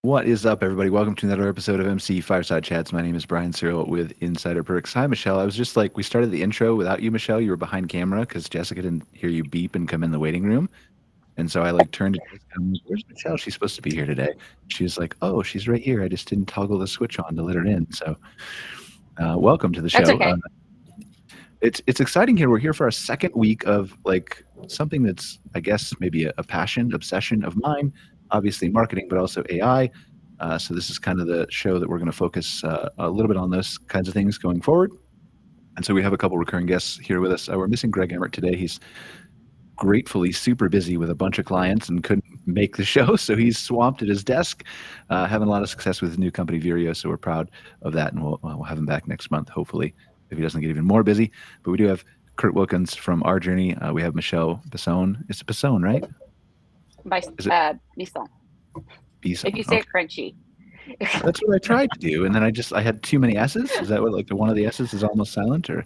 What is up, everybody? Welcome to another episode of MC Fireside Chats. My name is Brian Searl with Insider Perks. Hi, Mychele. I was just like, we started the intro without you, Mychele. You were behind camera because Jessica didn't hear you beep and come in the waiting room. And so I like turned to Jessica. I'm like, where's Mychele? She's supposed to be here today. She was like, oh, she's right here. I just didn't toggle the switch on to let her in. So welcome to the That's show. okay. It's exciting here. We're here for our second week of like something that's, I guess, maybe a passion, obsession of mine. Obviously marketing, but also AI. So this is kind of the show that we're going to focus a little bit on those kinds of things going forward. And so we have a couple recurring guests here with us. We're missing Greg Emmer today. He's gratefully super busy with a bunch of clients and couldn't make the show. So he's swamped at his desk, having a lot of success with his new company, Verio. So we're proud of that. And we'll have him back next month, hopefully, if he doesn't get even more busy. But we do have Kurt Wilkins from Our Journey. We have Mychele Bisson. It's Bisson, right? Bisson. Bisson. If you say it crunchy. That's what I tried to do, and then I had too many S's. Is that what, like, the one of the S's is almost silent, or?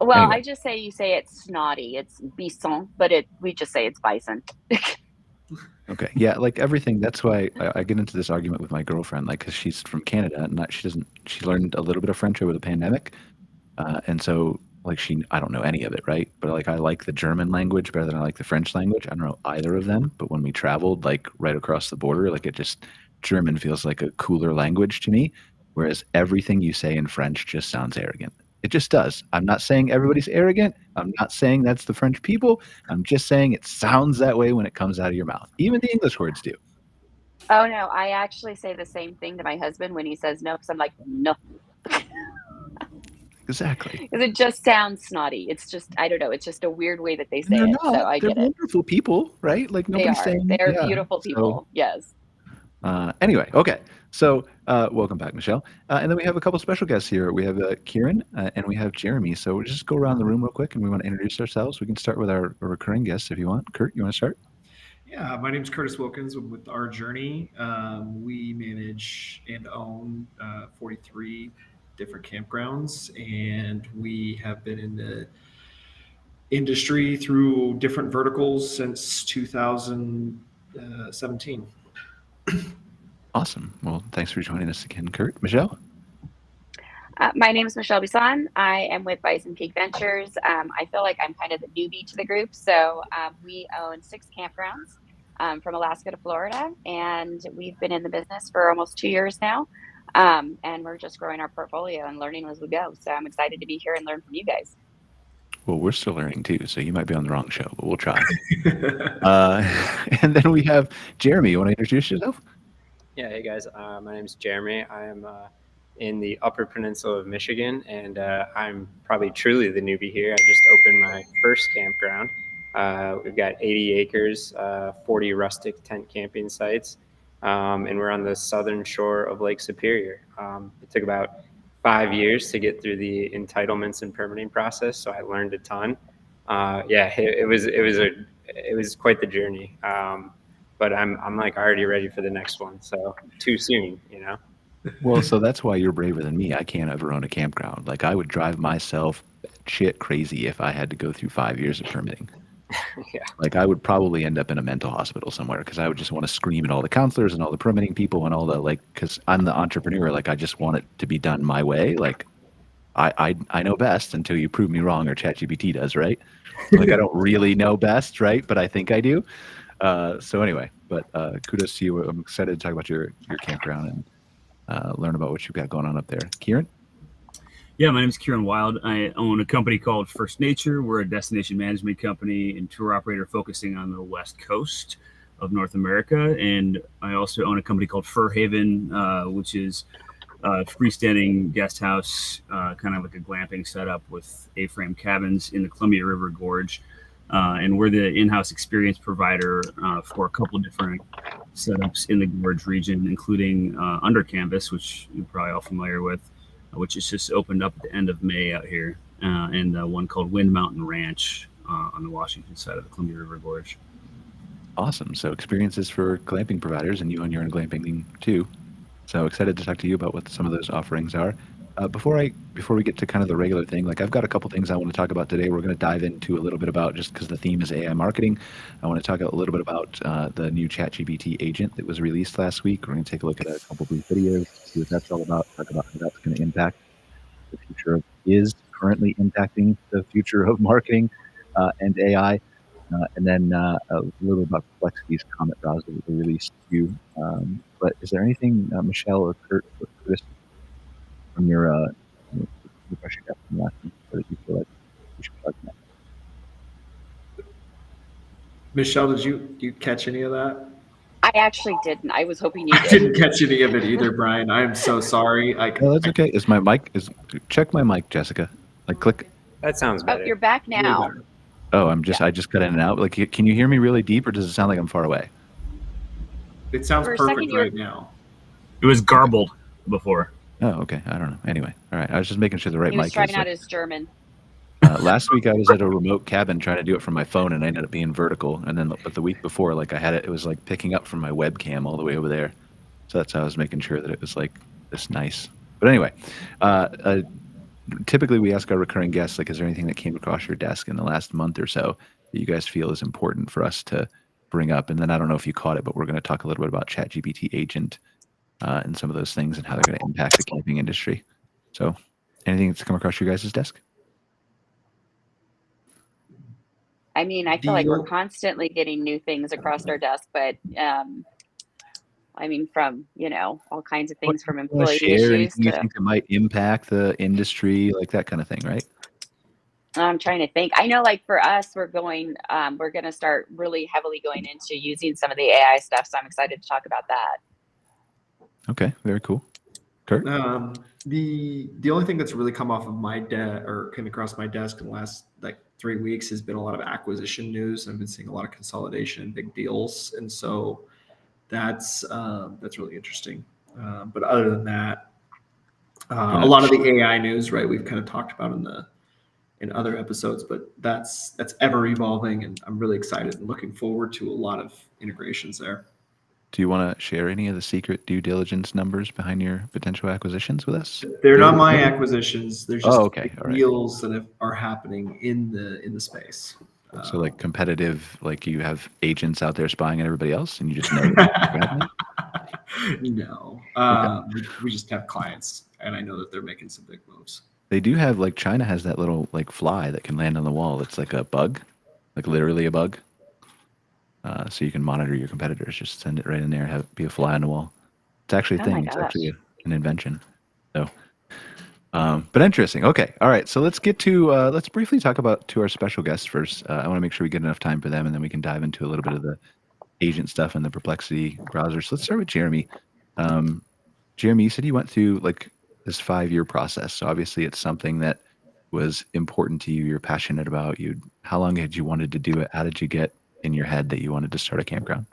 Well, Anyway. I just say you say it's snotty. It's Bisson, but we just say it's bison. Okay, yeah, like everything. That's why I get into this argument with my girlfriend, like, because she's from Canada, and she learned a little bit of French over the pandemic, and so like I don't know any of it, right? But like I like the German language better than I like the French language. I don't know either of them, but when we traveled like right across the border, like German feels like a cooler language to me, whereas everything you say in French just sounds arrogant. It just does. I'm not saying everybody's arrogant. I'm not saying that's the French people. I'm just saying it sounds that way when it comes out of your mouth. Even the English words do. Oh no, I actually say the same thing to my husband when he says no, because I'm like, no. Exactly. Because it just sounds snotty. It's just, I don't know. It's just a weird way that they say They're it. not. So I They're get it. wonderful people, right? Like They nobody's are. saying. They're Yeah. beautiful people. Yes. Anyway, okay. So welcome back, Mychele. And then we have a couple special guests here. We have Kieron and we have Jeremy. So we'll just go around the room real quick, and we want to introduce ourselves. We can start with our recurring guests if you want. Kurt, you want to start? Yeah, my name is Kurtis Wilkins with Our Journey. We manage and own 43 different campgrounds, and we have been in the industry through different verticals since 2017. Awesome. Well, thanks for joining us again, Kurt. Mychele? My name is Mychele Bisson. I am with Bison Peak Ventures. I feel like I'm kind of the newbie to the group. So we own 6 campgrounds from Alaska to Florida, and we've been in the business for almost 2 years now. And we're just growing our portfolio and learning as we go. So I'm excited to be here and learn from you guys. Well, we're still learning too, so you might be on the wrong show, but we'll try. And then we have Jeremy. You want to introduce yourself? Yeah, hey guys, my name is Jeremy. I am in the Upper Peninsula of Michigan, and I'm probably truly the newbie here. I just opened my first campground. We've got 80 acres, 40 rustic tent camping sites, and we're on the southern shore of Lake Superior. It took about 5 years to get through the entitlements and permitting process, so I learned a ton. It was quite the journey. But I'm like already ready for the next one. So too soon, you know? Well, so that's why you're braver than me. I can't ever own a campground. Like I would drive myself shit crazy if I had to go through 5 years of permitting. Yeah. Like I would probably end up in a mental hospital somewhere because I would just want to scream at all the counselors and all the permitting people and all the because I'm the entrepreneur. Like I just want it to be done my way. Like I know best until you prove me wrong or ChatGPT does, right? Like I don't really know best, right? But I think I do. So anyway, but kudos to you. I'm excited to talk about your campground and learn about what you've got going on up there. Kieron? Yeah, my name is Kieron Wilde. I own a company called First Nature. We're a destination management company and tour operator focusing on the West Coast of North America. And I also own a company called Fur Haven, which is a freestanding guest house, kind of like a glamping setup with A-frame cabins in the Columbia River Gorge. And we're the in-house experience provider for a couple of different setups in the Gorge region, including Under Canvas, which you're probably all familiar with, which is just opened up at the end of May out here, and one called Wind Mountain Ranch on the Washington side of the Columbia River Gorge. Awesome. So experiences for glamping providers, and you own your own glamping too. So excited to talk to you about what some of those offerings are. Before we get to kind of the regular thing, like I've got a couple things I want to talk about today. We're going to dive into a little bit about, just because the theme is AI marketing, I want to talk a little bit about the new ChatGPT agent that was released last week. We're going to take a look at a couple brief videos, see what that's all about, talk about how that's going to impact the future is currently impacting the future of marketing and AI. And then a little about Complexity's comment browser that we released too. But is there anything, Mychele or Kurtis, from your question from last week that you feel like we should talk about? Mychele, did you catch any of that? I actually didn't. I was hoping you I did. didn't catch any of it either, Brian. I am so sorry. No, that's okay. Is my mic? Check my mic, Jessica. Like click. That sounds better. Oh, you're back now. Oh, I just cut in and out. Like, can you hear me really deep, or does it sound like I'm far away? It sounds For a perfect second, right now. It was garbled before. Oh, okay. I don't know. Anyway, all right. I was just making sure the right He mic was trying is. out his German. Last week I was at a remote cabin trying to do it from my phone, and I ended up being vertical. And then, but the week before, like I had it was like picking up from my webcam all the way over there. So that's how I was making sure that it was like this nice. But anyway, typically we ask our recurring guests, like, is there anything that came across your desk in the last month or so that you guys feel is important for us to bring up? And then I don't know if you caught it, but we're going to talk a little bit about ChatGPT agent and some of those things and how they're going to impact the camping industry. So anything that's come across your guys' desk? I mean, I feel like we're constantly getting new things across our desk, but I mean, from all kinds of things, from employee issues. Anything you think that might impact the industry, like that kind of thing, right? I'm trying to think. I know, like for us, we're going to start really heavily going into using some of the AI stuff. So I'm excited to talk about that. Okay, very cool. Kurt? The only thing that's really come off of my desk or came across my desk in the last like 3 weeks has been a lot of acquisition news. I've been seeing a lot of consolidation, big deals, and so that's really interesting. But other than that, a lot of the AI news, right? We've kind of talked about in other episodes, but that's ever evolving, and I'm really excited and looking forward to a lot of integrations there. Do you want to share any of the secret due diligence numbers behind your potential acquisitions with us? They're not my acquisitions. They're just deals that are happening in the space. So like competitive, like you have agents out there spying on everybody else, and you just know. No, we just have clients, and I know that they're making some big moves. They do have, like, China has that little like fly that can land on the wall. It's like a bug, like literally a bug. So you can monitor your competitors. Just send it right in there. Have it be a fly on the wall. It's actually a thing. It's actually an invention. So, but interesting. Okay, all right. So let's get to let's briefly talk about our special guests first. I want to make sure we get enough time for them, and then we can dive into a little bit of the agent stuff and the Perplexity browser. So let's start with Jeremy. Jeremy, you said you went through like this 5-year process. So obviously, it's something that was important to you. You're passionate about. How long had you wanted to do it? How did you get in your head that you wanted to start a campground?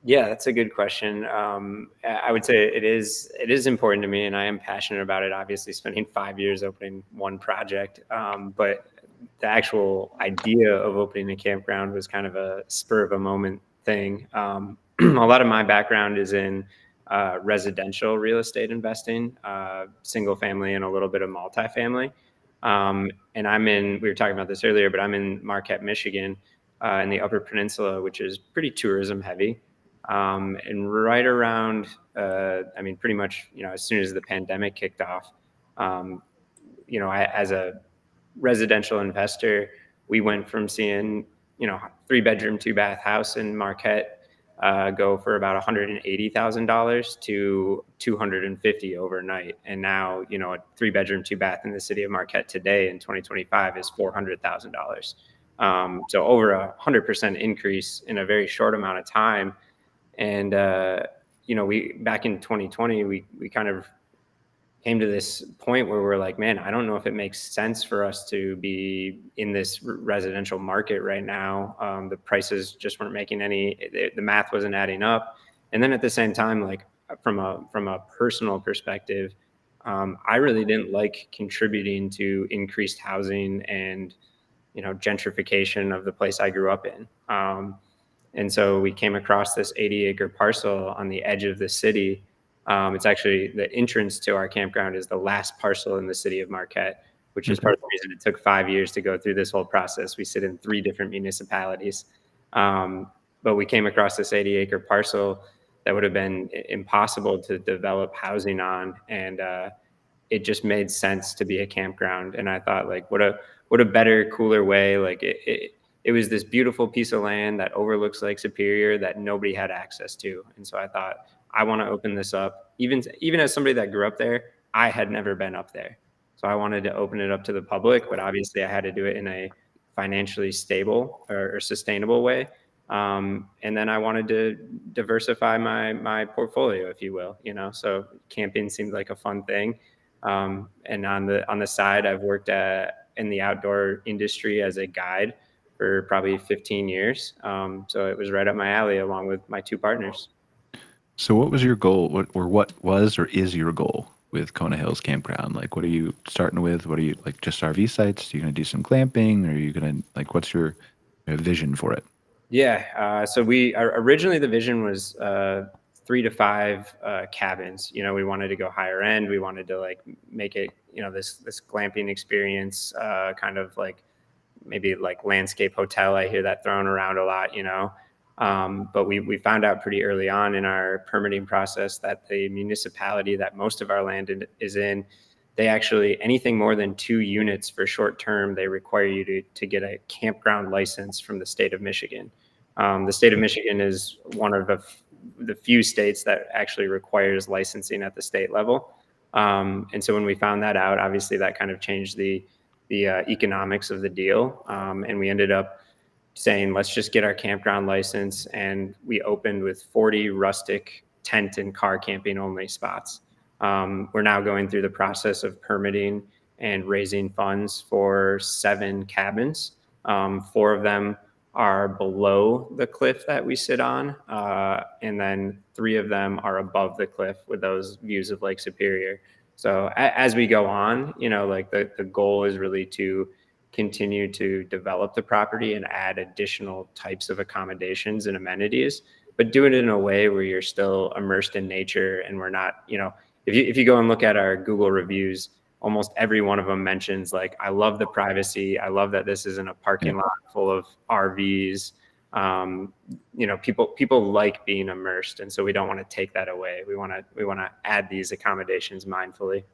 Yeah, that's a good question. I would say it is important to me, and I am passionate about it. Obviously, spending 5 years opening one project, but the actual idea of opening a campground was kind of a spur of a moment thing. A lot of my background is in residential real estate investing, single family, and a little bit of multifamily. And we were talking about this earlier, but I'm in Marquette, Michigan, in the Upper Peninsula, which is pretty tourism heavy. And right around, pretty much, as soon as the pandemic kicked off, as a residential investor, we went from seeing, 3-bedroom, 2-bath house in Marquette go for about $180,000 to $250,000 overnight. And now, a 3-bedroom, 2-bath in the city of Marquette today in 2025 is $400,000. So over 100% increase in a very short amount of time. And, we back in 2020, we kind of came to this point where we're like, man, I don't know if it makes sense for us to be in this residential market right now. The prices just weren't making the math wasn't adding up. And then at the same time, like from a personal perspective, I really didn't like contributing to increased housing and, gentrification of the place I grew up in. And so we came across this 80-acre parcel on the edge of the city It's actually the entrance to our campground is the last parcel in the city of Marquette, which is part of the reason it took 5 years to go through this whole process. We sit in 3 different municipalities. But we came across this 80-acre parcel that would have been impossible to develop housing on. And it just made sense to be a campground. And I thought, like, what a better, cooler way. Like it was this beautiful piece of land that overlooks Lake Superior that nobody had access to. And so I thought, I want to open this up. Even as somebody that grew up there, I had never been up there. So I wanted to open it up to the public, but obviously I had to do it in a financially stable or sustainable way. And then I wanted to diversify my portfolio, if you will, so camping seemed like a fun thing. And on the side, I've worked in the outdoor industry as a guide for probably 15 years. So it was right up my alley along with my 2 partners. So what was your goal? What was or is your goal with Kona Hills Campground? Like, what are you starting with? What are you, like, just RV sites? Are you going to do some glamping? Or are you going to, like, what's your vision for it? Yeah. So originally the vision was 3 to 5 cabins. We wanted to go higher end. We wanted to, like, make it, this glamping experience, kind of like maybe like landscape hotel. I hear that thrown around a lot, but we found out pretty early on in our permitting process that the municipality that most of our land is in, they actually, anything more than 2 units for short term, they require you to get a campground license from the state of Michigan. The state of Michigan is one of the few states that actually requires licensing at the state level. And so when we found that out, obviously that kind of changed the economics of the deal. And we ended up saying, let's just get our campground license. And we opened with 40 rustic tent and car camping only spots. We're now going through the process of permitting and raising funds for 7 cabins. 4 of them are below the cliff that we sit on. And then 3 of them are above the cliff with those views of Lake Superior. So as we go on, like the goal is really to continue to develop the property and add additional types of accommodations and amenities, but do it in a way where you're still immersed in nature. And we're not, if you go and look at our Google reviews, almost every one of them mentions, like, I love the privacy. I love that this isn't a parking lot full of RVs. People like being immersed. And so we don't want to take that away. We want to add these accommodations mindfully.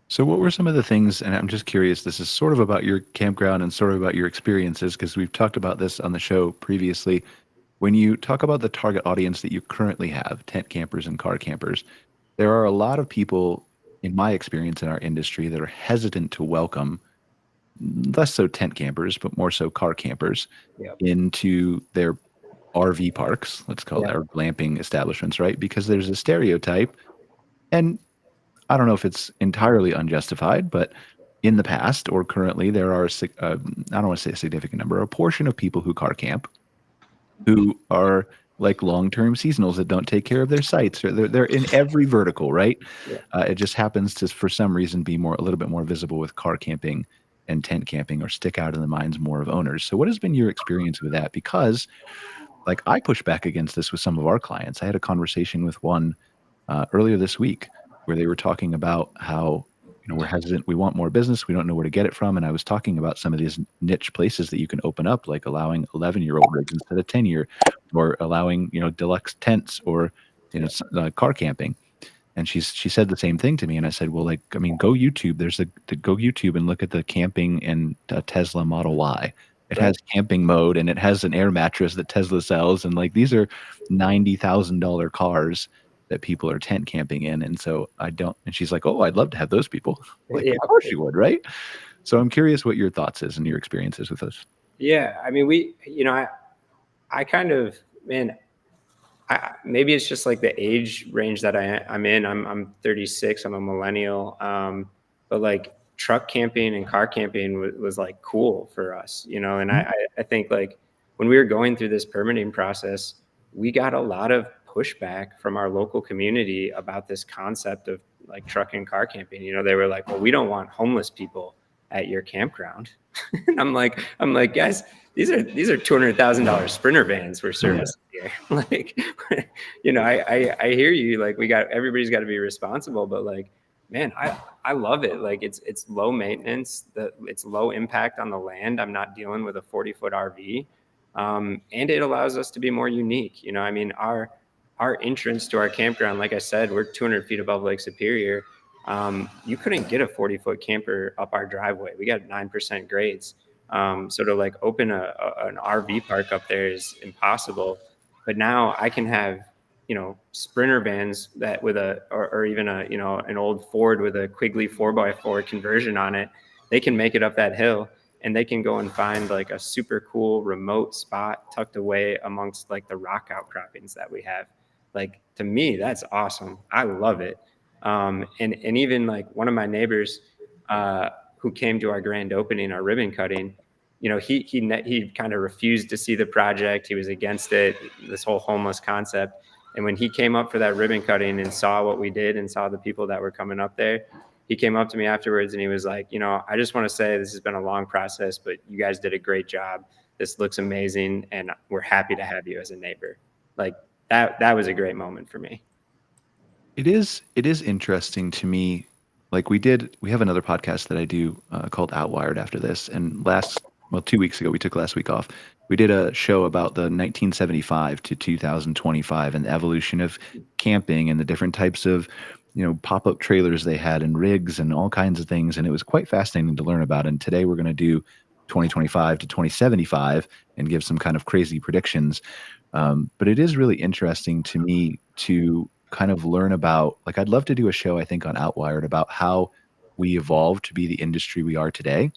So what were some of the things, and I'm just curious, this is sort of about your campground and sort of about your experiences, because we've talked about this on the show previously. When you talk about the target audience that you currently have, tent campers and car campers, there are a lot of people, in my experience in our industry, that are hesitant to welcome less so tent campers, but more so car campers into their RV parks, let's call it, or glamping establishments, right? Because there's a stereotype, and I don't know if it's entirely unjustified, but in the past or currently, there are, I don't want to say a significant number, a portion of people who car camp who are like long-term seasonals that don't take care of their sites. Or they're in every vertical, right? It just happens to, for some reason, be a little bit more visible with car camping and tent camping, or stick out in the minds more of owners. So what has been your experience with that? Because, like, I push back against this with some of our clients. I had a conversation with one earlier this week where they were talking about how, we're hesitant, we want more business, we don't know where to get it from. And I was talking about some of these niche places that you can open up, like allowing 11-year-old rigs instead of 10-year, or allowing, deluxe tents, or, car camping. And she said the same thing to me. And I said, well, like, I mean, go YouTube. Go YouTube and look at the camping in a Tesla Model Y. It has camping mode, and it has an air mattress that Tesla sells. And, like, these are $90,000 cars that people are tent camping in. And so and she's like, oh, I'd love to have those people. Like, of course you would, right? So I'm curious what your thoughts is and your experiences with this. Yeah. I mean, I kind of, maybe it's just like the age range that I'm in. I'm 36. I'm a millennial. But like truck camping and car camping was like cool for us, and I think, like, when we were going through this permitting process, we got a lot of pushback from our local community about this concept of, like, truck and car camping. They were like, well, we don't want homeless people at your campground. And I'm like, guys, these are $200,000 Sprinter vans we're servicing here. Like, you know, I hear you. Like, everybody's got to be responsible, but like, man, I love it. Like, it's low maintenance, it's low impact on the land. I'm not dealing with a 40-foot RV, and it allows us to be more unique. You know, I mean, our entrance to our campground, like I said, we're 200 feet above Lake Superior. You couldn't get a 40-foot camper up our driveway. We got 9% grades. So to like open an RV park up there is impossible. But now I can have, you know, Sprinter vans that with or even a, you know, an old Ford with a Quigley 4x4 conversion on it. They can make it up that hill, and they can go and find like a super cool remote spot tucked away amongst like the rock outcroppings that we have. Like, to me, that's awesome. I love it. And even like one of my neighbors, who came to our grand opening, our ribbon cutting, you know, he kind of refused to see the project. He was against it, this whole homeless concept. And when he came up for that ribbon cutting and saw what we did and saw the people that were coming up there, he came up to me afterwards and he was like, you know, I just want to say this has been a long process, but you guys did a great job. This looks amazing, and we're happy to have you as a neighbor. Like, that was a great moment for me. It is interesting to me. Like, we have another podcast that I do called Outwired after this. And 2 weeks ago, we took last week off. We did a show about the 1975 to 2025 and the evolution of camping and the different types of, you know, pop-up trailers they had and rigs and all kinds of things. And it was quite fascinating to learn about. And today we're going to do 2025 to 2075 and give some kind of crazy predictions. But it is really interesting to me to kind of learn about, like, I'd love to do a show, I think, on Outwired about how we evolved to be the industry we are today.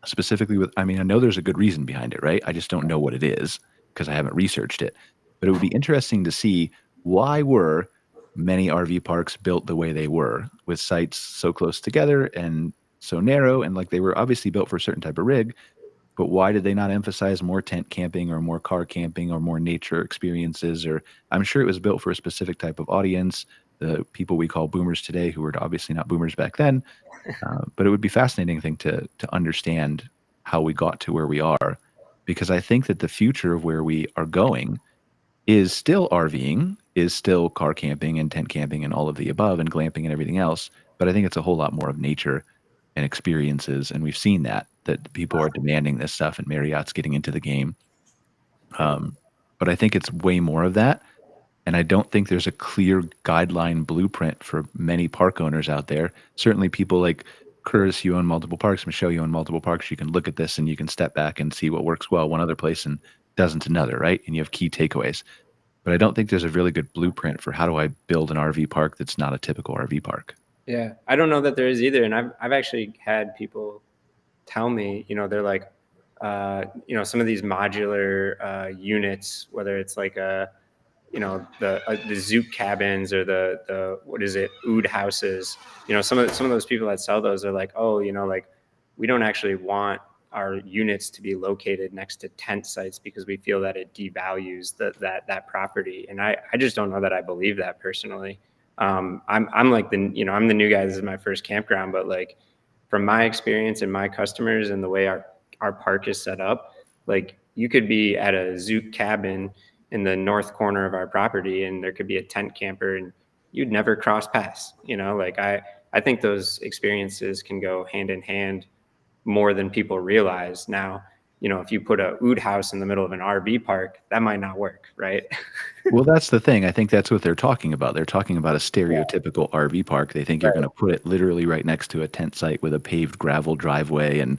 Specifically with, I mean, I know there's a good reason behind it, right? I just don't know what it is because I haven't researched it. But it would be interesting to see, why were many RV parks built the way they were, with sites so close together and so narrow, and like they were obviously built for a certain type of rig, but why did they not emphasize more tent camping or more car camping or more nature experiences? Or I'm sure it was built for a specific type of audience, the people we call boomers today, who were obviously not boomers back then. But it would be fascinating thing to understand how we got to where we are, because I think that the future of where we are going is still RVing, is still car camping and tent camping and all of the above and glamping and everything else. But I think it's a whole lot more of nature and experiences. And we've seen that people are demanding this stuff, and Marriott's getting into the game. But I think it's way more of that. And I don't think there's a clear guideline blueprint for many park owners out there. Certainly people like Kurtis, you own multiple parks. Mychele, you own multiple parks. You can look at this and you can step back and see what works well one other place and doesn't another, right? And you have key takeaways. But I don't think there's a really good blueprint for how do I build an RV park that's not a typical RV park. Yeah, I don't know that there is either. And I've actually had people tell me, you know, they're like, you know, some of these modular units, whether it's like you know, the zoot cabins or the what is it, oud houses, you know, some of those people that sell those are like, oh, you know, like, we don't actually want our units to be located next to tent sites because we feel that it devalues that property. And I just don't know that I believe that personally. I'm like I'm the new guy. This is my first campground, but like, from my experience and my customers and the way our park is set up, like, you could be at a zoot cabin in the north corner of our property and there could be a tent camper and you'd never cross paths, you know. Like, I think those experiences can go hand in hand more than people realize. Now, you know, if you put a oud house in the middle of an RV park, that might not work, right? Well, that's the thing. I think that's what they're talking about. They're talking about a stereotypical RV park. They think you're going to put it literally right next to a tent site with a paved gravel driveway and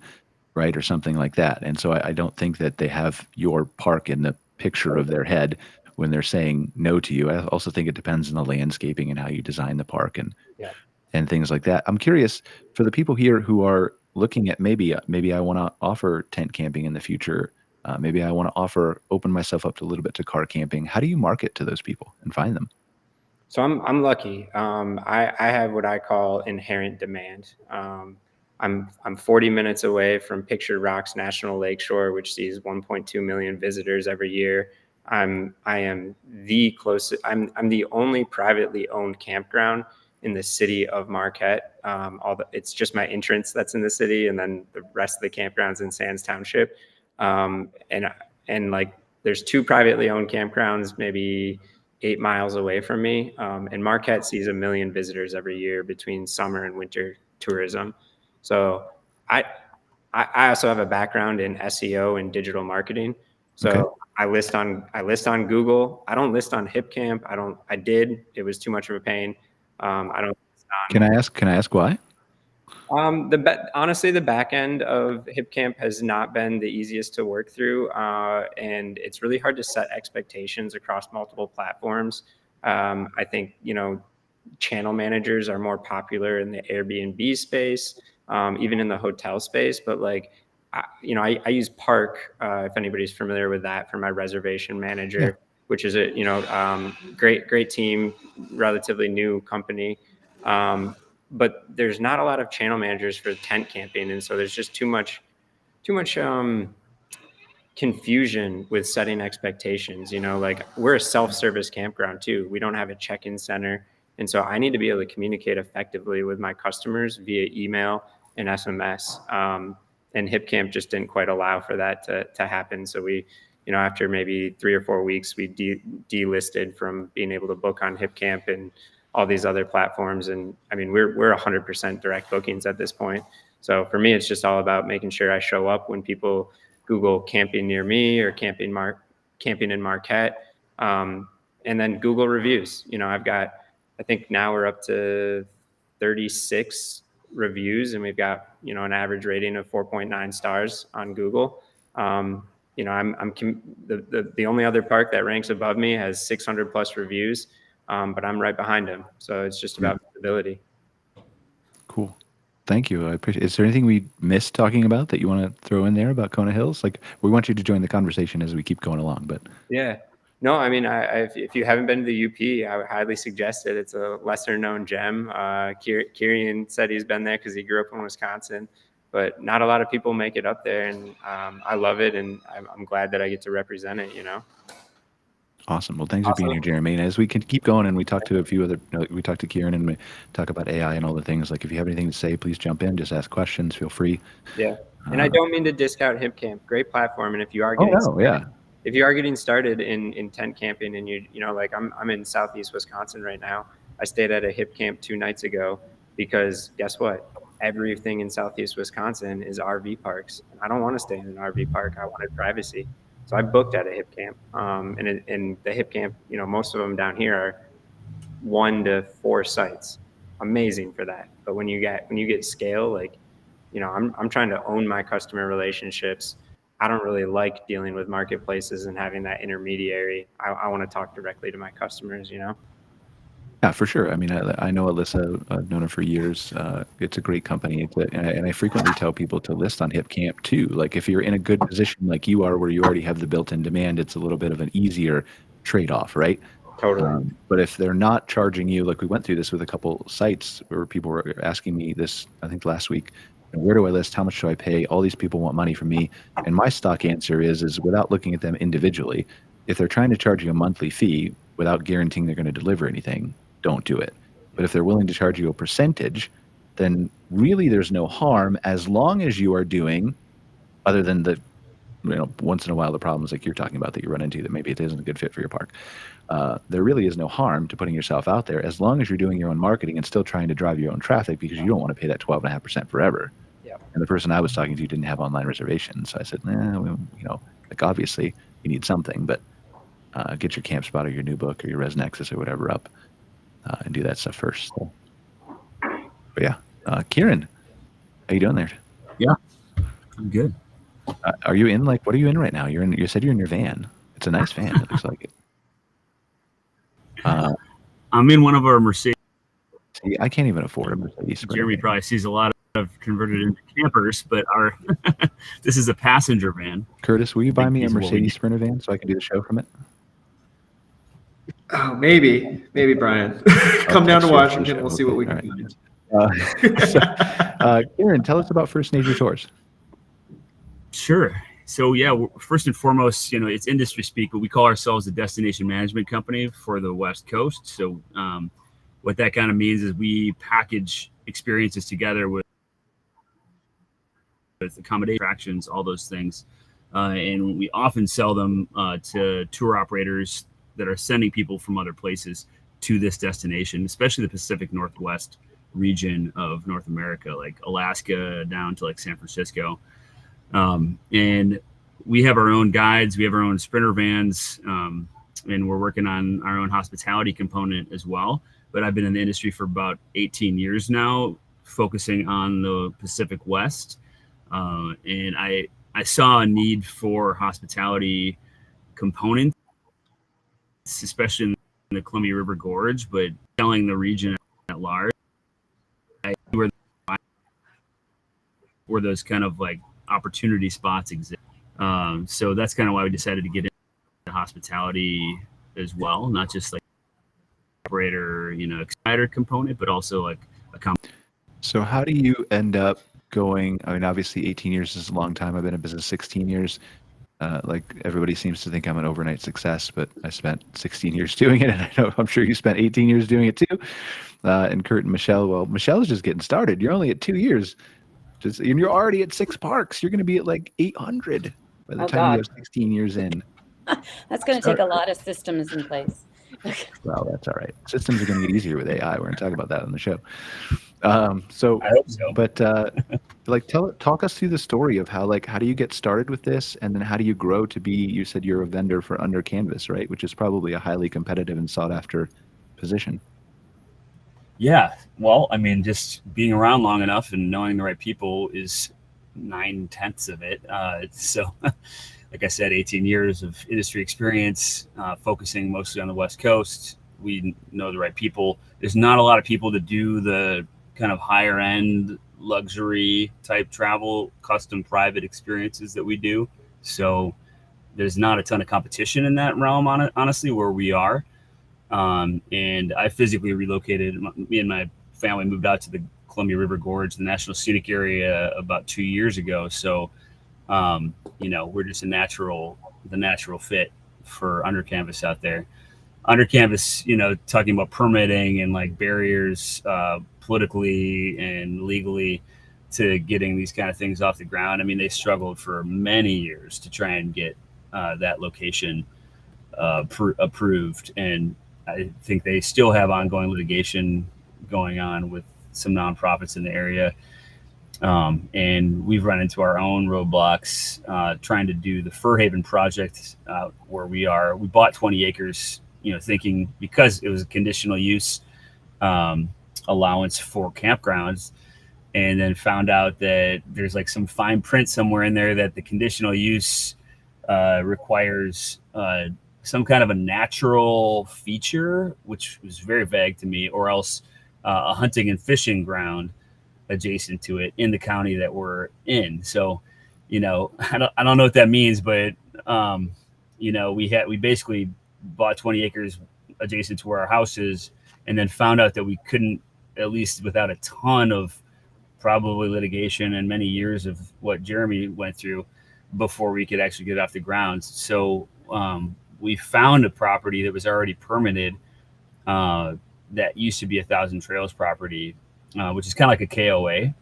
right, or something like that. And so I don't think that they have your park in the picture of their head when they're saying no to you. I also think it depends on the landscaping and how you design the park and things like that. I'm curious, for the people here who are looking at maybe I want to offer tent camping in the future. Maybe I want to open myself up to a little bit to car camping. How do you market to those people and find them? So I'm lucky. I have what I call inherent demand. I'm 40 minutes away from Pictured Rocks National Lakeshore, which sees 1.2 million visitors every year. I am the closest. I'm the only privately owned campground in the city of Marquette. It's just my entrance that's in the city, and then the rest of the campgrounds in Sands Township. And like there's 2 privately owned campgrounds, maybe 8 miles away from me. And Marquette sees 1 million visitors every year between summer and winter tourism. So I also have a background in SEO and digital marketing. So Okay. I list on Google. I don't list on HipCamp. I did. It was too much of a pain. I don't list on, Can I ask why? honestly, the back end of HipCamp has not been the easiest to work through, and it's really hard to set expectations across multiple platforms. I think channel managers are more popular in the Airbnb space, even in the hotel space. But like, I use Park, if anybody's familiar with that, for my reservation manager, which is a great team, relatively new company. But there's not a lot of channel managers for tent camping, and so there's just too much confusion with setting expectations. Like we're a self-service campground too. We don't have a check-in center, and so I need to be able to communicate effectively with my customers via email and SMS. And HipCamp just didn't quite allow for that to happen. So we, after maybe 3 or 4 weeks, we delisted from being able to book on HipCamp and all these other platforms. And I mean, we're 100% direct bookings at this point. So for me, it's just all about making sure I show up when people Google camping near me or camping in Marquette, and then Google reviews. I think now we're up to 36 reviews, and we've got an average rating of 4.9 stars on Google. I'm the only other park that ranks above me has 600 plus reviews, but I'm right behind him. So it's just about visibility. Cool. Thank you. I appreciate. Is there anything we missed talking about that you want to throw in there about Kona Hills? Like, we want you to join the conversation as we keep going along. But yeah, no, I mean, if you haven't been to the UP, I would highly suggest it. It's a lesser known gem. Kieron said he's been there because he grew up in Wisconsin, but not a lot of people make it up there, and I love it, and I'm glad that I get to represent it. Awesome. Well, thanks for being here, Jeremy. And as we can keep going and we talk to a few other, we talk to Kieron and we talk about AI and all the things, like if you have anything to say, please jump in, just ask questions, feel free. Yeah. And I don't mean to discount HipCamp. Great platform. And if you are getting started in tent camping and like I'm in Southeast Wisconsin right now. I stayed at a HipCamp 2 nights ago because guess what? Everything in Southeast Wisconsin is RV parks. And I don't want to stay in an RV park. I wanted privacy. So I booked at a HipCamp, and the HipCamp, most of them down here are 1 to 4 sites. Amazing for that. But when you get scale, like, I'm trying to own my customer relationships. I don't really like dealing with marketplaces and having that intermediary. I want to talk directly to my customers. Yeah, for sure. I mean, I know Alyssa. I've known her for years. It's a great company. And I frequently tell people to list on HipCamp too. Like if you're in a good position like you are, where you already have the built-in demand, it's a little bit of an easier trade-off, right? Totally. But if they're not charging you, like we went through this with a couple sites where people were asking me this, I think last week, where do I list? How much do I pay? All these people want money from me. And my stock answer is without looking at them individually, if they're trying to charge you a monthly fee without guaranteeing they're going to deliver anything, don't do it. But if they're willing to charge you a percentage, then really there's no harm, as long as you are doing, other than the, once in a while the problems like you're talking about that you run into that maybe it isn't a good fit for your park. There really is no harm to putting yourself out there, as long as you're doing your own marketing and still trying to drive your own traffic, because you don't want to pay that 12.5% forever. Yeah. And the person I was talking to didn't have online reservations. So I said, like obviously you need something, but get your camp spot or your new book or your Res Nexus or whatever up. And do that stuff first. So. But yeah, Kieron, how you doing there? Yeah, I'm good. Are you in what are you in right now? You said you're in your van. It's a nice van. It looks like it. I'm in one of our Mercedes. See, I can't even afford a Mercedes. Jeremy probably sees a lot of converted into campers, but this is a passenger van. Kurtis, will you buy me a Mercedes Sprinter van so I can do the show from it? Oh, maybe Brian. Come down to Washington. We'll see what we can find. Kieron, tell us about First Nature Tours. Sure. So yeah, first and foremost, it's industry speak, but we call ourselves a destination management company for the West Coast. So what that kind of means is we package experiences together with accommodation, attractions, all those things and we often sell them to tour operators that are sending people from other places to this destination, especially the Pacific Northwest region of North America, like Alaska down to like San Francisco. And we have our own guides, we have our own sprinter vans, and we're working on our own hospitality component as well. But I've been in the industry for about 18 years now, focusing on the Pacific West. And I saw a need for hospitality components, especially in the Columbia River Gorge, but selling the region at large, where those kind of like opportunity spots exist. So that's kind of why we decided to get into hospitality as well, not just like operator, exciter component, but also like a So how do you end up going? I mean, obviously 18 years is a long time. I've been in business 16 years. Like everybody seems to think I'm an overnight success, but I spent 16 years doing it, and I'm sure you spent 18 years doing it too. And Kurt and Mychele, well, Michelle's just getting started. You're only at 2 years, and you're already at 6 parks. You're going to be at like 800 by the time you have 16 years in. That's going to take a lot of systems in place. Well, that's all right. Systems are going to get easier with AI. We're going to talk about that on the show. So I hope so. But like, talk us through the story of how do you get started with this, and then how do you grow to be? You said you're a vendor for Under Canvas, right? Which is probably a highly competitive and sought after position. Yeah, well, I mean, just being around long enough and knowing the right people is 9/10 of it. So, like I said, 18 years of industry experience, focusing mostly on the West Coast. We know the right people. There's not a lot of people that do the kind of higher end luxury type travel, custom private experiences that we do. So there's not a ton of competition in that realm, honestly, where we are. And I physically relocated. Me and my family moved out to the Columbia River Gorge, the National Scenic Area, about 2 years ago. So, we're just the natural fit for Under Canvas out there. Under Canvas, talking about permitting and like barriers politically and legally to getting these kind of things off the ground. I mean, they struggled for many years to try and get that location approved. And I think they still have ongoing litigation going on with some nonprofits in the area. And we've run into our own roadblocks trying to do the Fur Haven project where we are. We bought 20 acres, thinking because it was a conditional use allowance for campgrounds, and then found out that there's like some fine print somewhere in there that the conditional use requires some kind of a natural feature, which was very vague to me, or else a hunting and fishing ground adjacent to it in the county that we're in. So, I don't know what that means, but we basically bought 20 acres adjacent to where our house is, and then found out that we couldn't, at least without a ton of probably litigation and many years of what Jeremy went through before we could actually get off the ground. So we found a property that was already permitted that used to be a Thousand Trails property, which is kind of like a KOA.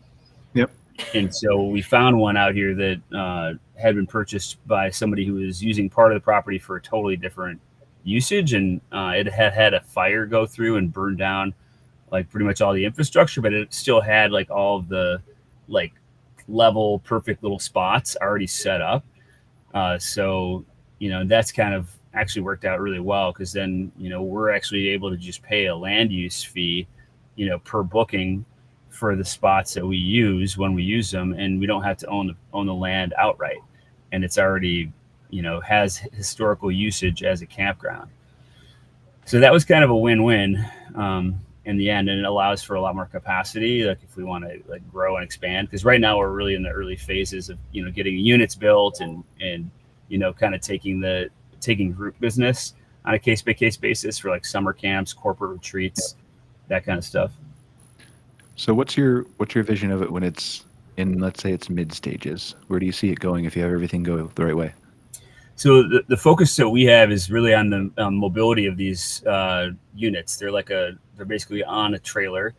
Yep. And so we found one out here that had been purchased by somebody who was using part of the property for a totally different usage, and it had a fire go through and burn down like pretty much all the infrastructure, but it still had like all of the like level perfect little spots already set up. So that's kind of actually worked out really well, because then we're actually able to just pay a land use fee per booking for the spots that we use when we use them, and we don't have to own the land outright, and it's already has historical usage as a campground. So that was kind of a win-win in the end, and it allows for a lot more capacity, like if we want to like grow and expand, because right now we're really in the early phases of getting units built and kind of taking group business on a case-by-case basis for like summer camps, corporate retreats, that kind of stuff. So what's your vision of it when it's in, let's say it's mid stages? Where do you see it going if you have everything go the right way? So the focus that we have is really on the mobility of these units. They're basically on a trailer,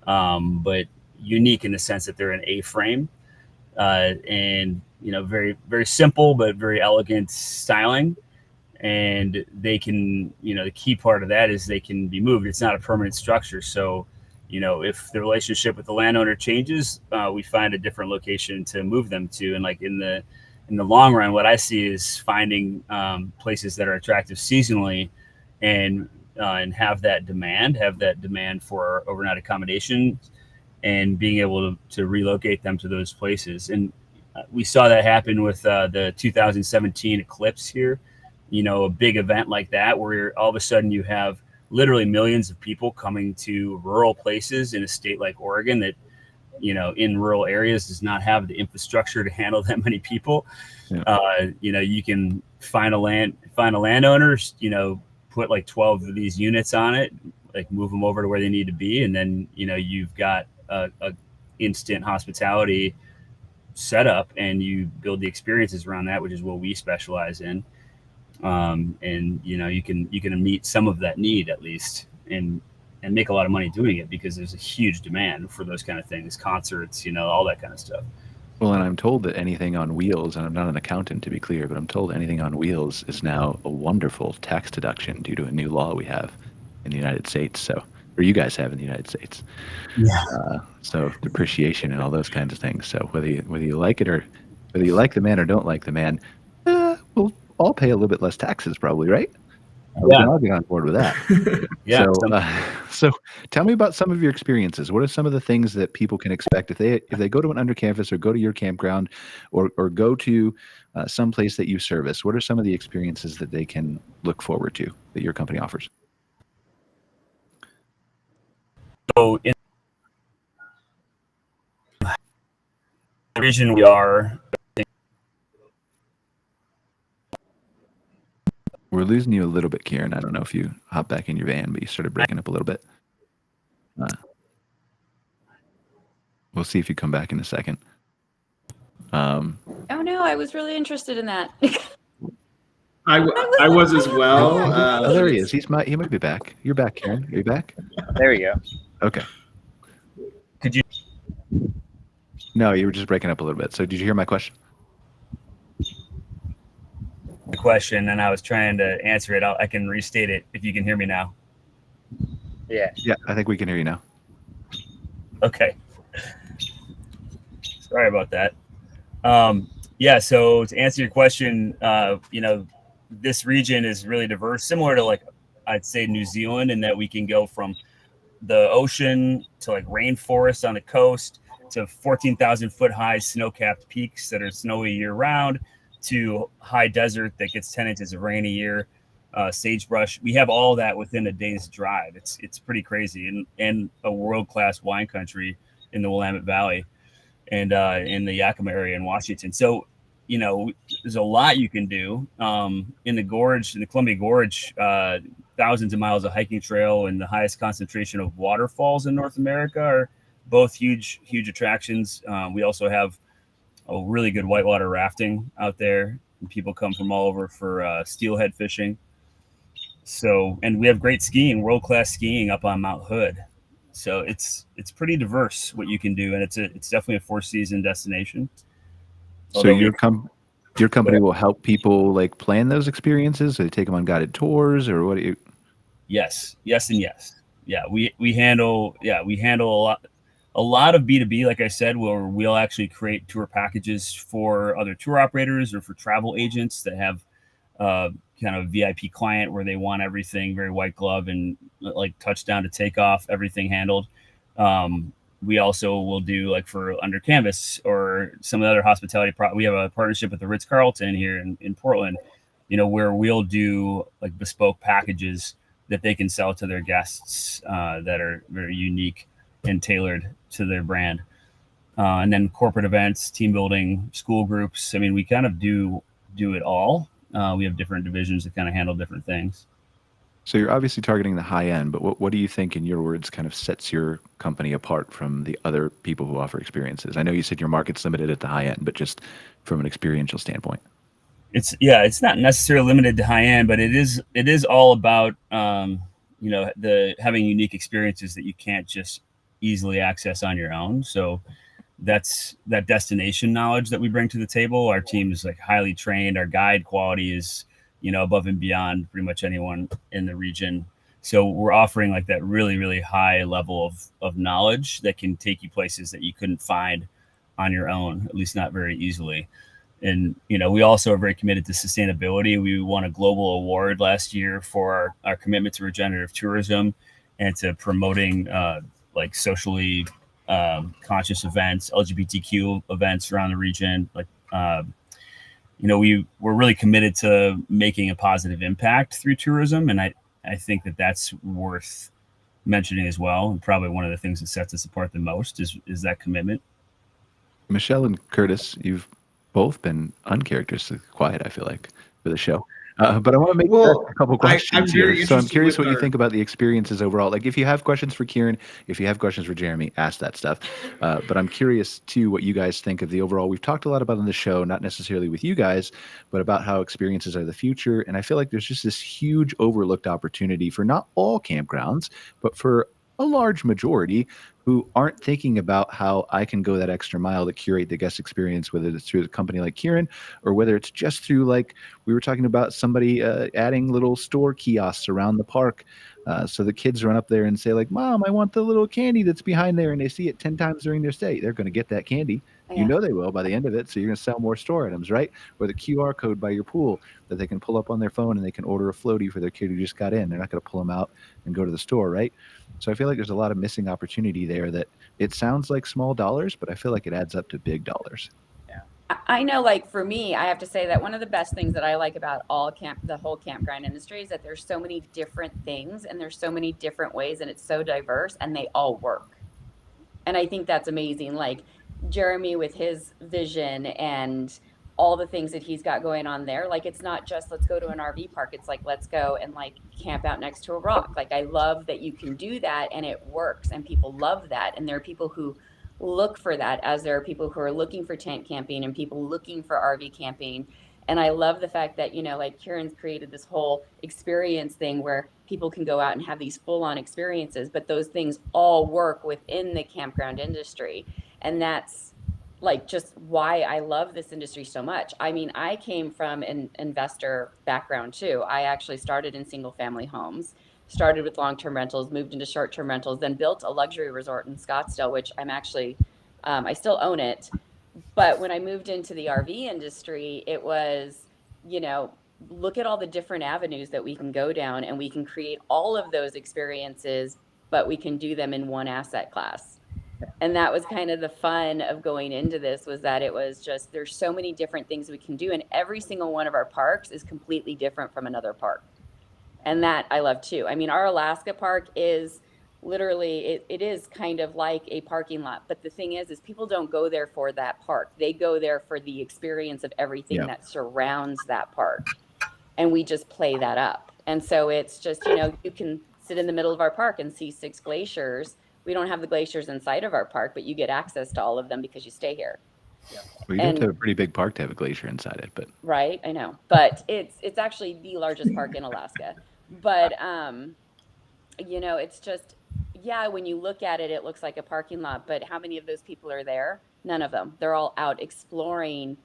but unique in the sense that they're an A-frame. and very very simple but very elegant styling. And they can, the key part of that is they can be moved. It's not a permanent structure. So, if the relationship with the landowner changes, we find a different location to move them to. And like in the long run, what I see is finding places that are attractive seasonally and have that demand for overnight accommodation, and being able to relocate them to those places. And we saw that happen with the 2017 eclipse here. A big event like that, where all of a sudden you have literally millions of people coming to rural places in a state like Oregon that, in rural areas does not have the infrastructure to handle that many people. Yeah. You can find a landowner, put like 12 of these units on it, like move them over to where they need to be. And then, you've got a instant hospitality setup, and you build the experiences around that, which is what we specialize in. And you can meet some of that need at least, and make a lot of money doing it, because there's a huge demand for those kind of things, concerts, all that kind of stuff. Well, and I'm told that anything on wheels, and I'm not an accountant to be clear, but I'm told anything on wheels is now a wonderful tax deduction due to a new law we have in the United States. So, or you guys have in the United States. Yeah. So depreciation and all those kinds of things. So whether you like it, or whether you like the man or don't like the man, we'll all pay a little bit less taxes, probably, right? Yeah, I'll get on board with that. Yeah. So tell me about some of your experiences. What are some of the things that people can expect if they go to an under campus, or go to your campground, or go to some place that you service? What are some of the experiences that they can look forward to that your company offers? So in the region we are. We're losing you a little bit, Kieron. I don't know if you hop back in your van, but you started breaking up a little bit. We'll see if you come back in a second. Oh no, I was really interested in that. I was as well. Oh, there he is. He might be back. You're back, Kieron. Are you back? There we go. Okay. Could you? No, you were just breaking up a little bit. So did you hear my question? The question, and I was trying to answer it. I can restate it if you can hear me now. Yeah, I think we can hear you now. Okay, sorry about that. So to answer your question, this region is really diverse, similar to, like, I'd say New Zealand, in that we can go from the ocean to like rainforest on the coast to 14,000 foot high snow-capped peaks that are snowy year round, to high desert that gets 10 inches of rain a year, sagebrush. We have all that within a day's drive. It's pretty crazy, and a world-class wine country in the Willamette Valley and in the Yakima area in Washington. So, there's a lot you can do in the gorge, in the Columbia Gorge. Thousands of miles of hiking trail, and the highest concentration of waterfalls in North America are both huge attractions. We also have a really good whitewater rafting out there, and people come from all over for steelhead fishing. So, and we have great skiing, world-class skiing up on Mount Hood. So it's pretty diverse what you can do, and it's definitely a 4-season destination. So your company will help people like plan those experiences? So they take them on guided tours, or what do you? Yes, and yes. Yeah, we handle a lot of B2B, like I said, where we'll actually create tour packages for other tour operators or for travel agents that have kind of VIP client where they want everything very white glove and like touchdown to takeoff, everything handled. We also will do, like, for Under Canvas or some of the other hospitality. We have a partnership with the Ritz-Carlton here in Portland, where we'll do like bespoke packages that they can sell to their guests that are very unique and tailored to their brand. And then corporate events, team building, school groups. I mean, we kind of do it all. We have different divisions that kind of handle different things. So you're obviously targeting the high end, but what do you think, in your words, kind of sets your company apart from the other people who offer experiences? I know you said your market's limited at the high end, but just from an experiential standpoint. It's not necessarily limited to high end, but it is all about the having unique experiences that you can't just easily access on your own. So that's that destination knowledge that we bring to the table. Our team is like highly trained. Our guide quality is, above and beyond pretty much anyone in the region. So we're offering like that really, really high level of knowledge that can take you places that you couldn't find on your own, at least not very easily. And, we also are very committed to sustainability. We won a global award last year for our commitment to regenerative tourism and to promoting like socially conscious events, LGBTQ events around the region. Like, we're really committed to making a positive impact through tourism. And I think that's worth mentioning as well. And probably one of the things that sets us apart the most is that commitment. Mychele and Kurtis, you've both been uncharacteristically quiet, I feel like, for the show. But I want to make a couple questions here. So I'm curious what you think about the experiences overall. Like, if you have questions for Kieron, if you have questions for Jeremy, ask that stuff. But I'm curious, too, what you guys think of the overall. We've talked a lot about on the show, not necessarily with you guys, but about how experiences are the future. And I feel like there's just this huge overlooked opportunity for not all campgrounds, but for a large majority who aren't thinking about how I can go that extra mile to curate the guest experience, whether it's through a company like Kieron or whether it's just through, like we were talking about, somebody adding little store kiosks around the park. So the kids run up there and say, like, Mom, I want the little candy that's behind there. And they see it 10 times during their stay. They're going to get that candy. Yeah. They will by the end of it. So you're going to sell more store items, right? Or the QR code by your pool that they can pull up on their phone and they can order a floaty for their kid who just got in. They're not going to pull them out and go to the store, right? So I feel like there's a lot of missing opportunity there that it sounds like small dollars, but I feel like it adds up to big dollars. I know, like, for me, I have to say that one of the best things that I like about the whole campground industry is that there's so many different things and there's so many different ways and it's so diverse and they all work. And I think that's amazing. Like Jeremy with his vision and all the things that he's got going on there. Like, it's not just let's go to an RV park. It's like, let's go and like camp out next to a rock. Like, I love that you can do that and it works and people love that. And there are people who look for that, as there are people who are looking for tent camping and people looking for RV camping. And I love the fact that, like Kieron's created this whole experience thing where people can go out and have these full-on experiences, but those things all work within the campground industry. And that's like just why I love this industry so much. I mean, I came from an investor background too. I actually started in single family homes, started with long-term rentals, moved into short-term rentals, then built a luxury resort in Scottsdale, which I'm actually, I still own it. But when I moved into the RV industry, it was, look at all the different avenues that we can go down and we can create all of those experiences, but we can do them in one asset class. And that was kind of the fun of going into this, was that it was just, there's so many different things we can do. And every single one of our parks is completely different from another park. And that I love too. I mean, our Alaska park is literally, it is kind of like a parking lot. But the thing is people don't go there for that park. They go there for the experience of everything that surrounds that park. And we just play that up. And so it's just, you can sit in the middle of our park and see 6 glaciers. We don't have the glaciers inside of our park, but you get access to all of them because you stay here. Yeah. Well, you have to have a pretty big park to have a glacier inside it, but right, I know, but it's actually the largest park in Alaska. But it's just, when you look at it, it looks like a parking lot. But how many of those people are there? None of them. They're all out exploring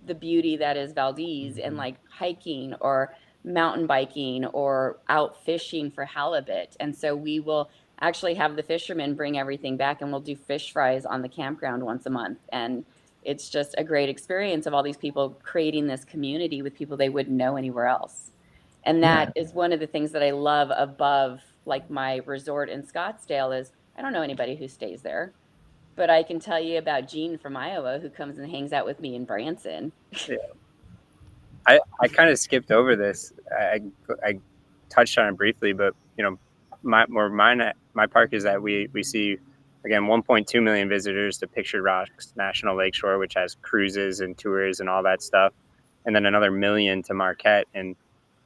the beauty that is Valdez and like hiking or mountain biking or out fishing for halibut. And so we will actually have the fishermen bring everything back and we'll do fish fries on the campground once a month. And it's just a great experience of all these people creating this community with people they wouldn't know anywhere else. And that is one of the things that I love above like my resort in Scottsdale is I don't know anybody who stays there, but I can tell you about Gene from Iowa who comes and hangs out with me in Branson. Yeah. I kind of skipped over this. I touched on it briefly, but my park is that we see, again, 1.2 million visitors to Pictured Rocks National Lakeshore, which has cruises and tours and all that stuff, and then another million to Marquette. And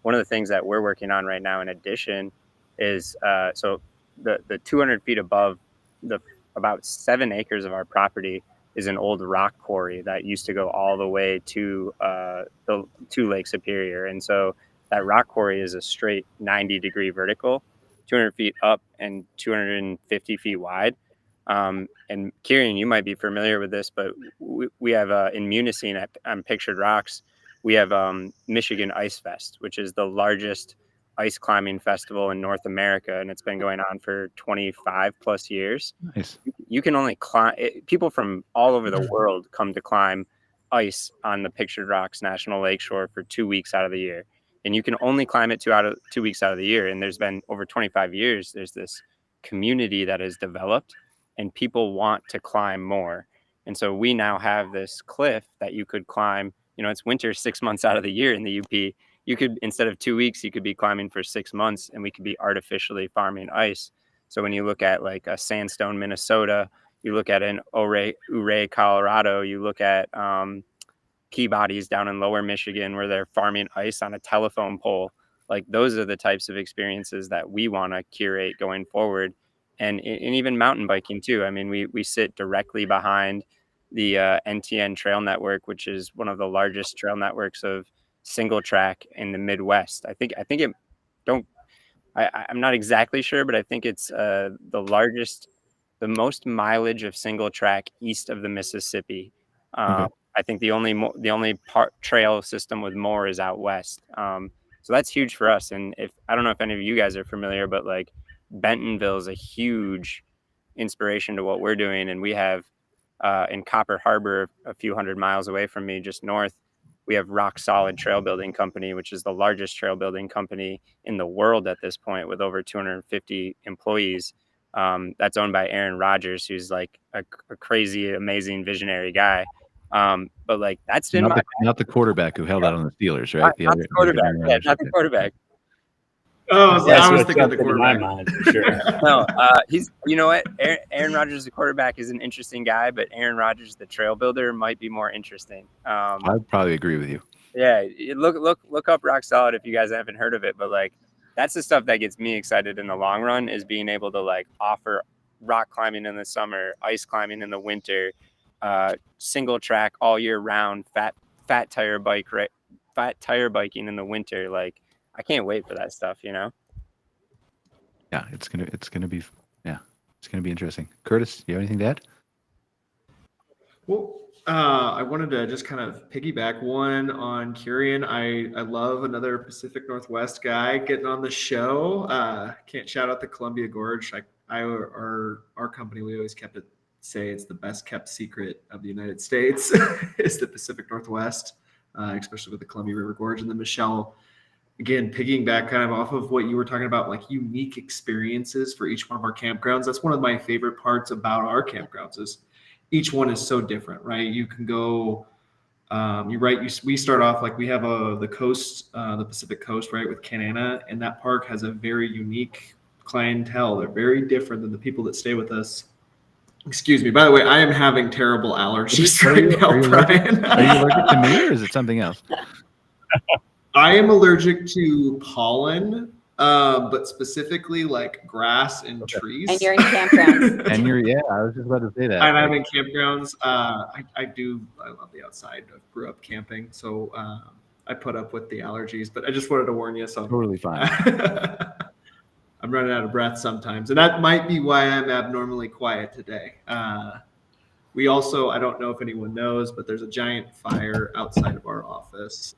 one of the things that we're working on right now in addition is so the 200 feet above about 7 acres of our property is an old rock quarry that used to go all the way to Lake Superior. And so that rock quarry is a straight 90-degree vertical, 200 feet up and 250 feet wide. And Kieron, you might be familiar with this, but we have in Munising on Pictured Rocks, we have Michigan Ice Fest, which is the largest ice climbing festival in North America, and it's been going on for 25 plus years. Nice. You can only climb. People from all over the world come to climb ice on the Pictured Rocks National Lakeshore for 2 weeks out of the year, and you can only climb it 2 weeks out of the year. And there's been over 25 years. There's this community that has developed, and people want to climb more. And so we now have this cliff that you could climb. You know, it's winter 6 months out of the year in the UP. You could, instead of 2 weeks, you could be climbing for 6 months, and we could be artificially farming ice. So when you look at like a Sandstone, Minnesota, you look at an Ouray, Colorado, you look at Peabody's down in Lower Michigan, where they're farming ice on a telephone pole. Like, those are the types of experiences that we want to curate going forward. And even mountain biking too. I mean, we sit directly behind the NTN Trail Network, which is one of the largest trail networks of single track in the Midwest. I'm not exactly sure, but I think it's the most mileage of single track east of the Mississippi. Okay. I think the only trail system with more is out west. So that's huge for us. And I don't know if any of you guys are familiar, but like Bentonville is a huge inspiration to what we're doing. And we have in Copper Harbor, a few hundred miles away from me, just north, we have Rock Solid Trail Building Company, which is the largest trail building company in the world at this point, with over 250 employees. That's owned by Aaron Rodgers, who's like a crazy, amazing, visionary guy. But like, that's been not the quarterback who held out on the Steelers, right? Not the quarterback. Yeah, not the quarterback. Oh, That's I was what thinking of the jumped into my quarterback. mind, for sure. No, you know what? Aaron Rodgers, the quarterback, is an interesting guy, but Aaron Rodgers, the trail builder, might be more interesting. I'd probably agree with you. Yeah, look up Rock Solid if you guys haven't heard of it. But like, that's the stuff that gets me excited in the long run, is being able to like offer rock climbing in the summer, ice climbing in the winter, single track all year round, fat tire biking in the winter. Like, I can't wait for that stuff, you know? Yeah, it's gonna be interesting. Kurtis, you have anything to add? Well, I wanted to just kind of piggyback one on Kieron. I love another Pacific Northwest guy getting on the show. Can't shout out the Columbia Gorge. Our company, we always say it's the best kept secret of the United States is the Pacific Northwest, especially with the Columbia River Gorge. And then Mychele, again, piggyback kind of off of what you were talking about, like unique experiences for each one of our campgrounds. That's one of my favorite parts about our campgrounds, is each one is so different, right? You can go, we start off like we have the coast, the Pacific Coast, right, with Canana, and that park has a very unique clientele. They're very different than the people that stay with us. Excuse me. By the way, I am having terrible allergies right now, Brian. Are you allergic to me, or is it something else? I am allergic to pollen, but specifically like grass and trees. And you're in campgrounds. And I was just about to say that. And I'm in campgrounds. I love the outside. I grew up camping, so I put up with the allergies. But I just wanted to warn you. So Totally fine. I'm running out of breath sometimes, and that might be why I'm abnormally quiet today. We also, I don't know if anyone knows, but there's a giant fire outside of our office.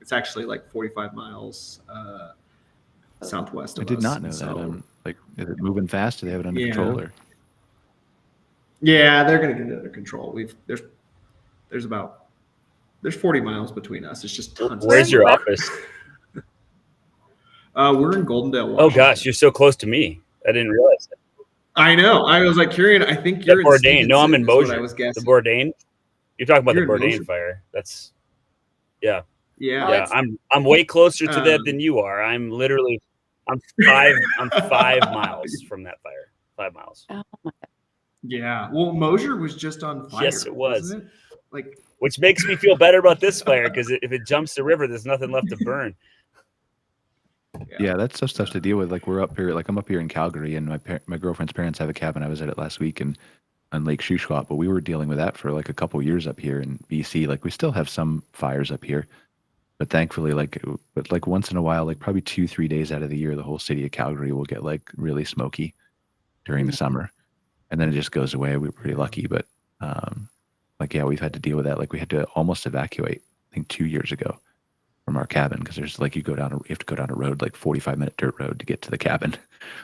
It's actually like 45 miles southwest of us. I did not know that. Like, is it moving fast? Do they have it under control? Or? Yeah, they're going to get it under control. There's 40 miles between us. It's just tons. Where's your office? We're in Goldendale, Washington. Oh gosh, you're so close to me. I didn't realize that. I know. I was like, Kieron, I think you're in Bourdain. No, I'm in Mosier. I was guessing. The Bourdain. You're talking about You're the in Bourdain Mosier. fire. That's yeah. Yeah. I'm way closer to that than you are. I'm 5 miles from that fire. 5 miles. Oh my God. Yeah. Well, Mosier was just on fire. Yes, it was. Wasn't it? Like, Which makes me feel better about this fire, because if it jumps the river, there's nothing left to burn. Yeah, that's so tough to deal with. Like, we're up here, like I'm up here in Calgary, and my girlfriend's parents have a cabin. I was at it last week on Lake Shuswap, but we were dealing with that for like a couple years up here in BC. Like, we still have some fires up here, but thankfully, like once in a while, like probably 2-3 days out of the year, the whole city of Calgary will get like really smoky during the summer. and then it just goes away. We were pretty lucky, but we've had to deal with that. Like we had to almost evacuate, I think 2 years ago, from our cabin, because there's like you have to go down a road, like 45-minute dirt road to get to the cabin.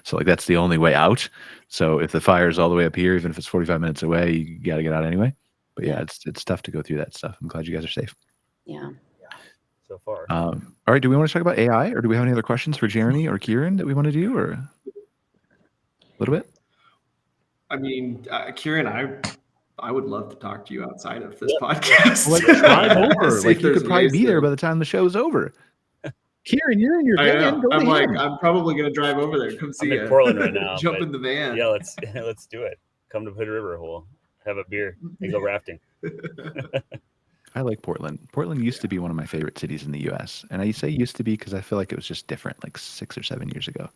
So like that's the only way out. So if the fire's all the way up here, even if it's 45 minutes away, you got to get out anyway. But yeah, it's tough to go through that stuff. I'm glad you guys are safe. Yeah. So far. All right. Do we want to talk about AI, or do we have any other questions for Jeremy or Kieron that we want to do, or a little bit? I mean, Kieron, I would love to talk to you outside of this podcast. Like drive over. Like you could probably be there by the time the show's over. Kieron, you're in your van. I'm probably gonna drive over there. Come see I'm you. in Portland right now. Jump in the van. Yeah, let's do it. Come to Hood River. We'll have a beer and go rafting. I like Portland. Portland used to be one of my favorite cities in the U.S. And I say used to be because I feel like it was just different, like 6 or 7 years ago.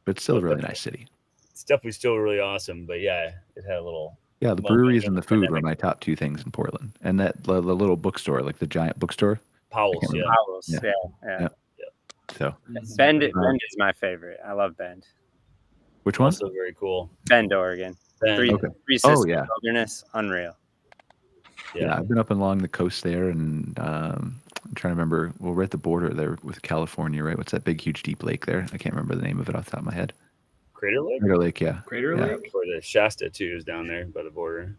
But it's still a really nice city. It's definitely still really awesome. But yeah, it had a little. Yeah, the breweries and the food were my top 2 things in Portland. And the little bookstore, like the giant bookstore. Powell's, yeah. Powell's, yeah. So Bend is my favorite. I love Bend. Which one? Also very cool. Bend, Oregon. Bend. Three Sisters Wilderness, unreal. Yeah, I've been up along the coast there, and I'm trying to remember. Well, we're at the border there with California, right? What's that big, huge, deep lake there? I can't remember the name of it off the top of my head. Crater Lake? Crater Lake, yeah. Crater Lake? Or the Shasta, too, is down there by the border.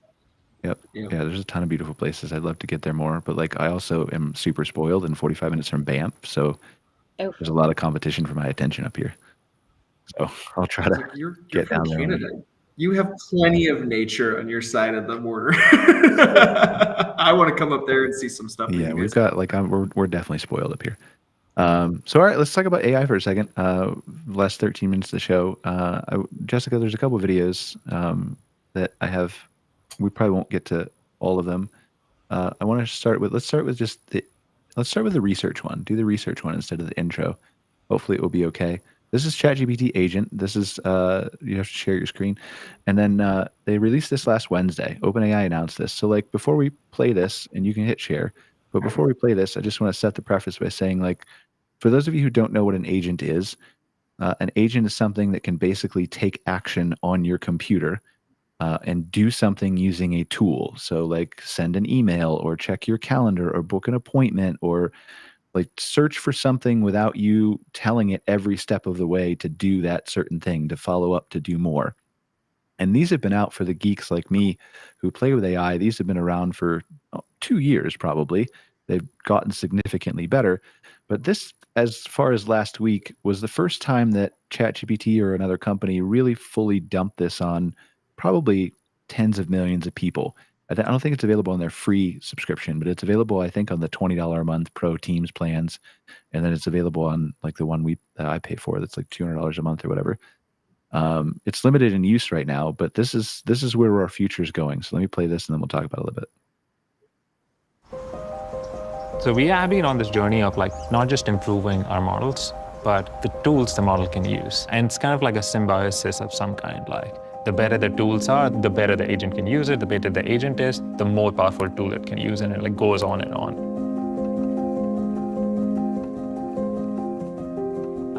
Yep. Yeah, there's a ton of beautiful places. I'd love to get there more. But, like, I also am super spoiled and 45 minutes from Banff, so there's a lot of competition for my attention up here. So I'll try to get down there. Canada. You have plenty of nature on your side of the border. I want to come up there and see some stuff. Yeah, we've got we're definitely spoiled up here. So all right, let's talk about AI for a second. Last 13 minutes of the show. Jessica, there's a couple of videos that I have. We probably won't get to all of them. I want to start with let's start with the research one. Do the research one instead of the intro. Hopefully it will be okay. This is ChatGPT Agent. This is, you have to share your screen. And then they released this last Wednesday. OpenAI announced this. So like before we play this, and you can hit share, but before we play this, I just want to set the preface by saying, like, for those of you who don't know what an agent is something that can basically take action on your computer and do something using a tool. So like send an email or check your calendar or book an appointment or like search for something without you telling it every step of the way to do that certain thing, to follow up, to do more. And these have been out for the geeks like me who play with AI. These have been around for 2 years probably. They've gotten significantly better. But this, as far as last week, was the first time that ChatGPT or another company really fully dumped this on probably tens of millions of people. I don't think it's available on their free subscription, but it's available, I think, on the $20 a month Pro Teams plans, and then it's available on like the one that I pay for. That's like $200 a month or whatever. It's limited in use right now, but this is where our future is going. So let me play this, and then we'll talk about it a little bit. So we have been on this journey of like not just improving our models, but the tools the model can use, and it's kind of like a symbiosis of some kind. Like, the better the tools are, the better the agent can use it. The better the agent is, the more powerful tool it can use, and it like goes on and on.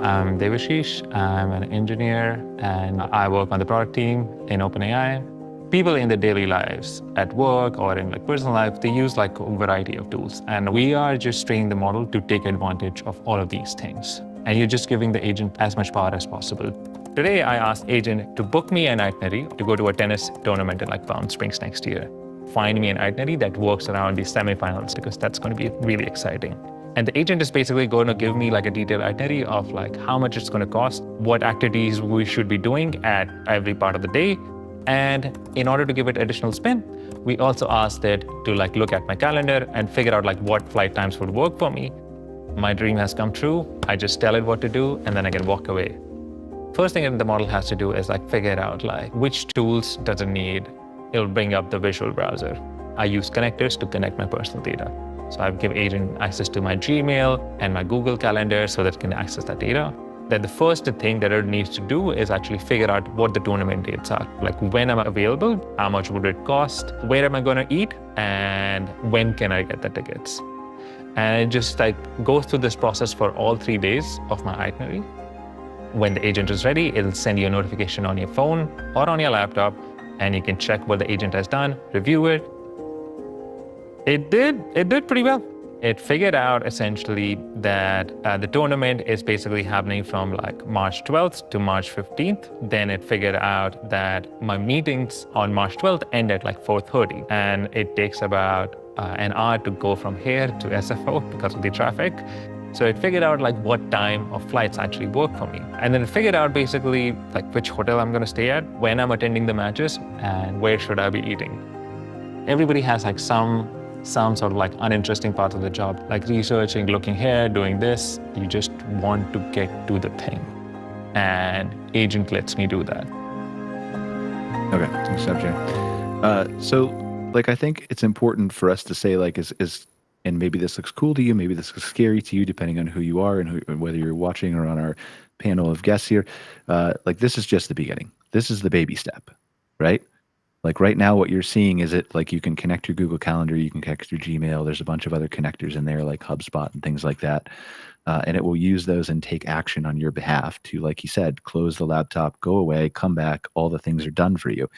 I'm Devashish. I'm an engineer, and I work on the product team in OpenAI. People in their daily lives, at work or in like personal life, they use like a variety of tools, and we are just training the model to take advantage of all of these things. And you're just giving the agent as much power as possible. Today, I asked agent to book me an itinerary to go to a tennis tournament in like Palm Springs next year. Find me an itinerary that works around the semifinals, because that's going to be really exciting. And the agent is basically going to give me like a detailed itinerary of like how much it's going to cost, what activities we should be doing at every part of the day. And in order to give it additional spin, we also asked it to like look at my calendar and figure out like what flight times would work for me. My dream has come true. I just tell it what to do, and then I can walk away. First thing the model has to do is like figure out like which tools does it need. It'll bring up the visual browser. I use connectors to connect my personal data. So I give agent access to my Gmail and my Google Calendar so that it can access that data. Then the first thing that it needs to do is actually figure out what the tournament dates are. Like, when am I available? How much would it cost? Where am I going to eat? And when can I get the tickets? And it just like goes through this process for all 3 days of my itinerary. When the agent is ready, it'll send you a notification on your phone or on your laptop and you can check what the agent has done, review it. It did pretty well. It figured out essentially that the tournament is basically happening from like March 12th to March 15th. Then it figured out that my meetings on March 12th end at like 4:30, and it takes about an hour to go from here to SFO because of the traffic. So it figured out like what time of flights actually work for me. And then it figured out basically like which hotel I'm gonna stay at, when I'm attending the matches, and where should I be eating. Everybody has like some sort of like uninteresting parts of the job, like researching, looking here, doing this. You just want to get to the thing. And Agent lets me do that. Okay, thanks, Jay. So like, I think it's important for us to say like, and maybe this looks cool to you, maybe this looks scary to you, depending on who you are and whether you're watching or on our panel of guests here. Like, this is just the beginning. This is the baby step, right? Like right now, what you're seeing is it like you can connect your Google Calendar, you can connect your Gmail. There's a bunch of other connectors in there like HubSpot and things like that. And it will use those and take action on your behalf to, like you said, close the laptop, go away, come back. All the things are done for you.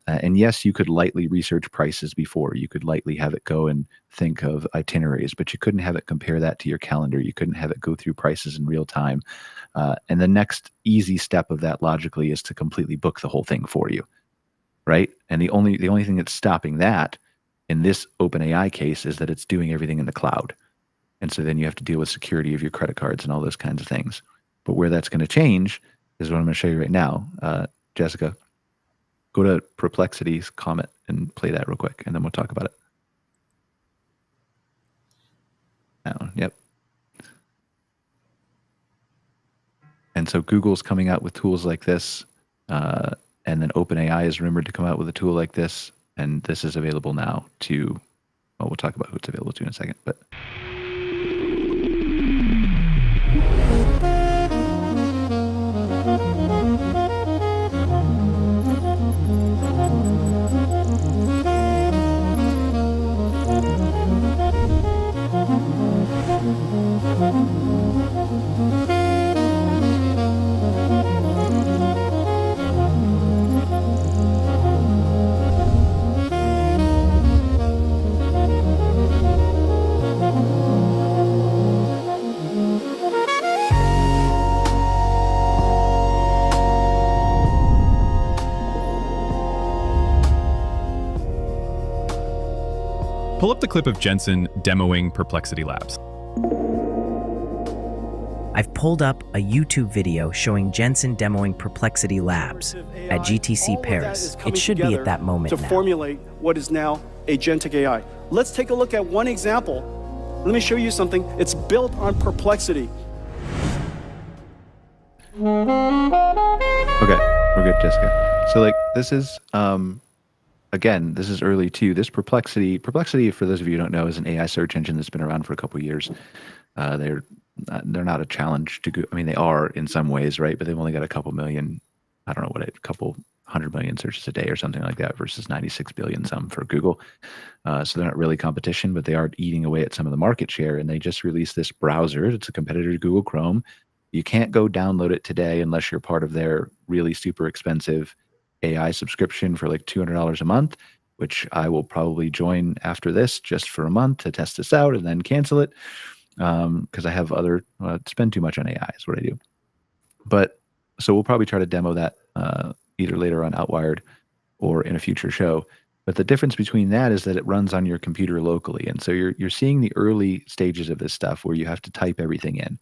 And yes, you could lightly research prices before. You could lightly have it go and think of itineraries, but you couldn't have it compare that to your calendar. You couldn't have it go through prices in real time. And the next easy step of that logically is to completely book the whole thing for you. Right. And the only thing that's stopping that in this OpenAI case is that it's doing everything in the cloud. And so then you have to deal with security of your credit cards and all those kinds of things. But where that's going to change is what I'm going to show you right now. Jessica, go to Perplexity's comment and play that real quick, and then we'll talk about it. That one, yep. And so Google's coming out with tools like this. And then OpenAI is rumored to come out with a tool like this, and this is available now to, well, we'll talk about who it's available to in a second, but. Pull up the clip of Jensen demoing Perplexity Labs. I've pulled up a YouTube video showing Jensen demoing Perplexity Labs at GTC Paris. It should be at that moment to now. formulate what is now agentic AI. Let's take a look at one example. Let me show you something. It's built on Perplexity. Okay, we're good, Jessica. So like this is again, this is early too. This Perplexity, for those of you who don't know, is an AI search engine that's been around for a couple of years. They're not a challenge to go. I mean, they are in some ways, right? But they've only got a couple million, I don't know what, a couple 100 million searches a day or something like that versus 96 billion some for Google. So they're not really competition, but they are eating away at some of the market share. And they just released this browser. It's a competitor to Google Chrome. You can't go download it today unless you're part of their really super expensive AI subscription for like $200 a month, which I will probably join after this just for a month to test this out and then cancel it because I have other, spend too much on AI is what I do. But so we'll probably try to demo that either later on Outwired or in a future show. But the difference between that is that it runs on your computer locally. And so you're seeing the early stages of this stuff where you have to type everything in.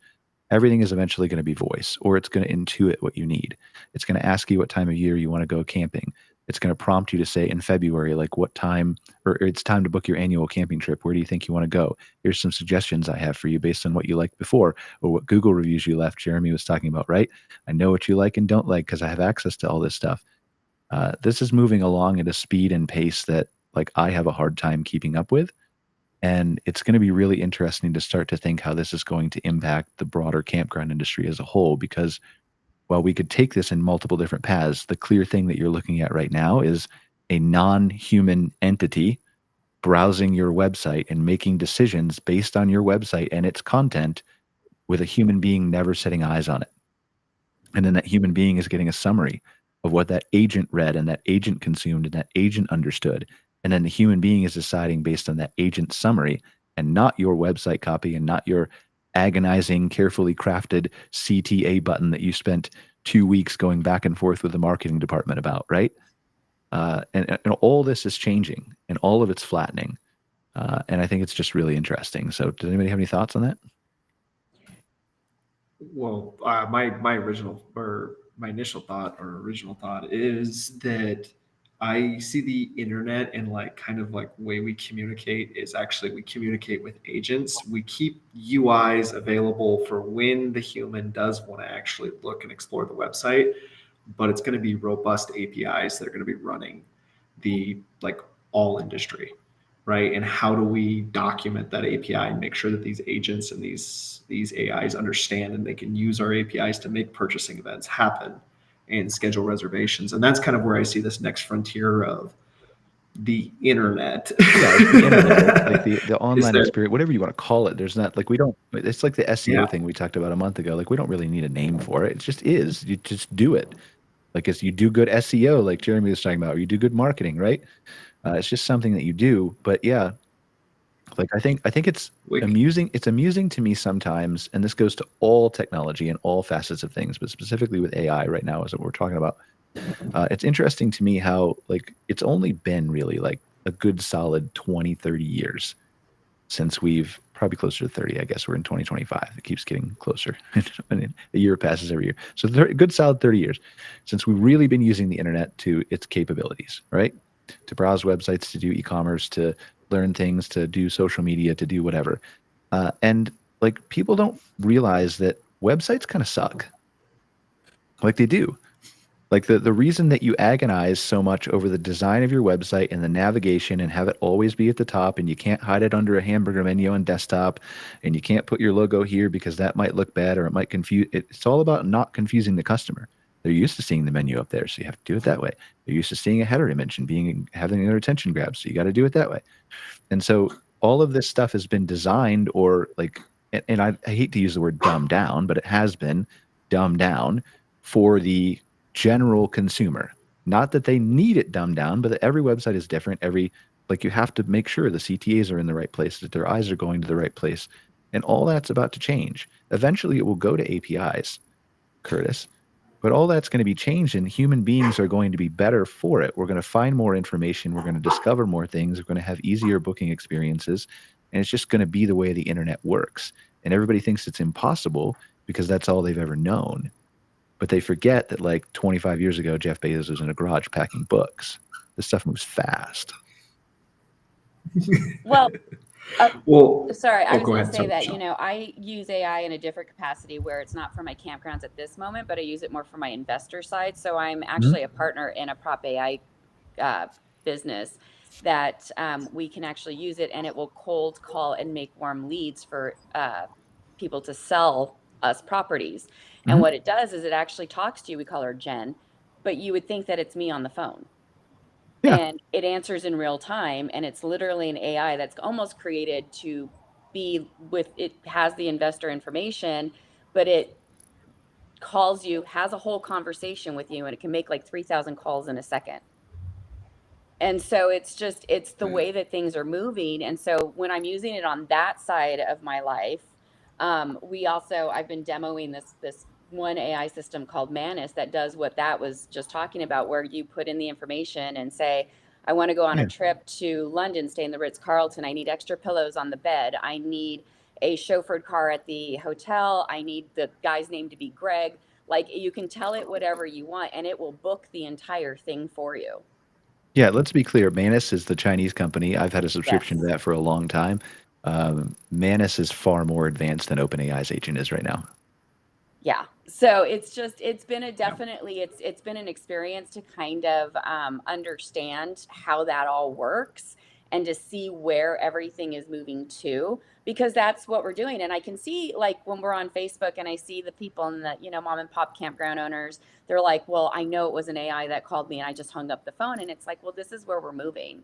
Everything is eventually going to be voice, or it's going to intuit what you need. It's going to ask you what time of year you want to go camping. It's going to prompt you to say in February, like what time, or it's time to book your annual camping trip. Where do you think you want to go? Here's some suggestions I have for you based on what you liked before or what Google reviews you left. Jeremy was talking about, right? I know what you like and don't like because I have access to all this stuff. This is moving along at a speed and pace that like I have a hard time keeping up with. And it's going to be really interesting to start to think how this is going to impact the broader campground industry as a whole, because while we could take this in multiple different paths, the clear thing that you're looking at right now is a non-human entity browsing your website and making decisions based on your website and its content with a human being never setting eyes on it. And then that human being is getting a summary of what that agent read and that agent consumed and that agent understood. And then the human being is deciding based on that agent summary and not your website copy and not your agonizing, carefully crafted CTA button that you spent 2 weeks going back and forth with the marketing department about, right? And all this is changing and all of it's flattening. And I think it's just really interesting. So does anybody have any thoughts on that? Well, my initial thought is that I see the internet and kind of way we communicate is actually we communicate with agents. We keep UIs available for when the human does want to actually look and explore the website, but it's going to be robust APIs that are going to be running the all industry, right? And how do we document that API and make sure that these agents and these AIs understand and they can use our APIs to make purchasing events happen and schedule reservations? And that's kind of where I see this next frontier of the internet. Yeah, the internet, like the online experience, whatever you want to call it. There's not it's like the SEO thing we talked about a month ago. We don't really need a name for it. It just is. You just do it. As you do good SEO, like Jeremy was talking about, or you do good marketing, right? It's just something that you do. But yeah, I think it's amusing. It's amusing to me sometimes, and this goes to all technology and all facets of things, but specifically with AI right now is what we're talking about. It's interesting to me how it's only been really a good solid 20, 30 years since we've probably closer to 30. I guess we're in 2025. It keeps getting closer. A year passes every year. So good solid 30 years since we've really been using the internet to its capabilities, right? To browse websites, to do e-commerce, to learn things, to do social media, to do whatever. And people don't realize that websites kind of suck. They do. The reason that you agonize so much over the design of your website and the navigation and have it always be at the top and you can't hide it under a hamburger menu on desktop and you can't put your logo here because that might look bad or it might confuse. It's all about not confusing the customer. They're used to seeing the menu up there, so you have to do it that way. They're used to seeing a header image and having their attention grabbed, so you got to do it that way. And so all of this stuff has been designed and I hate to use the word dumbed down, but it has been dumbed down for the general consumer. Not that they need it dumbed down, but that every website is different. You have to make sure the CTAs are in the right place, that their eyes are going to the right place. And all that's about to change. Eventually it will go to APIs, Kurtis. But all that's going to be changed, and human beings are going to be better for it. We're going to find more information. We're going to discover more things. We're going to have easier booking experiences. And it's just going to be the way the internet works. And everybody thinks it's impossible because that's all they've ever known. But they forget that 25 years ago, Jeff Bezos was in a garage packing books. This stuff moves fast. Well, sorry, I was going to say that, Michelle. I use AI in a different capacity where it's not for my campgrounds at this moment, but I use it more for my investor side. So I'm actually a partner in a prop AI business that we can actually use it, and it will cold call and make warm leads for people to sell us properties. And what it does is it actually talks to you. We call her Jen, but you would think that it's me on the phone. Yeah. And it answers in real time, and it's literally an AI that's almost created to be with, it has the investor information, but it calls you, has a whole conversation with you, and it can make 3,000 calls in a second. And so it's the way that things are moving. And so when I'm using it on that side of my life, I've been demoing this one AI system called Manus that does what that was just talking about, where you put in the information and say, I want to go on a trip to London, stay in the Ritz-Carlton. I need extra pillows on the bed. I need a chauffeured car at the hotel. I need the guy's name to be Greg. You can tell it whatever you want, and it will book the entire thing for you. Yeah, let's be clear. Manus is the Chinese company. I've had a subscription to that for a long time. Manus is far more advanced than OpenAI's agent is right now. Yeah. So it's been it's been an experience to kind of understand how that all works and to see where everything is moving to, because that's what we're doing. And I can see when we're on Facebook and I see the people in the, mom and pop campground owners, they're like, well, I know it was an AI that called me and I just hung up the phone. And it's well, this is where we're moving.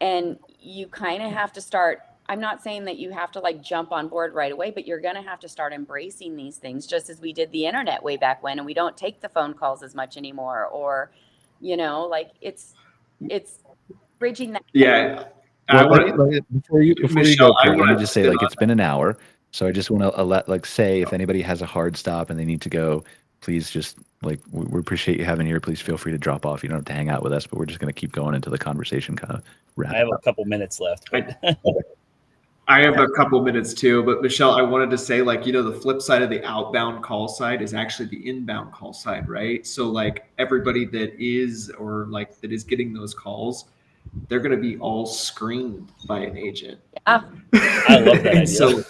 And you kind of have to start I'm not saying that you have to like jump on board right away, but you're going to have to start embracing these things, just as we did the internet way back when, and we don't take the phone calls as much anymore, or, you know, like it's bridging that. Yeah. Before you Mychele, go, Kurt, let me wanna just say, spin like, on it's been an hour, so I just want to say if anybody has a hard stop and they need to go, please just like we appreciate you having here. Please feel free to drop off. You don't have to hang out with us, but we're just going to keep going until the conversation kind of wraps. I have a couple minutes left. I have a couple minutes too, but Mychele, I wanted to say, like, you know, the flip side of the outbound call side is actually the inbound call side, right? So like everybody that is getting those calls, they're going to be all screened by an agent. Yeah. I love that idea. So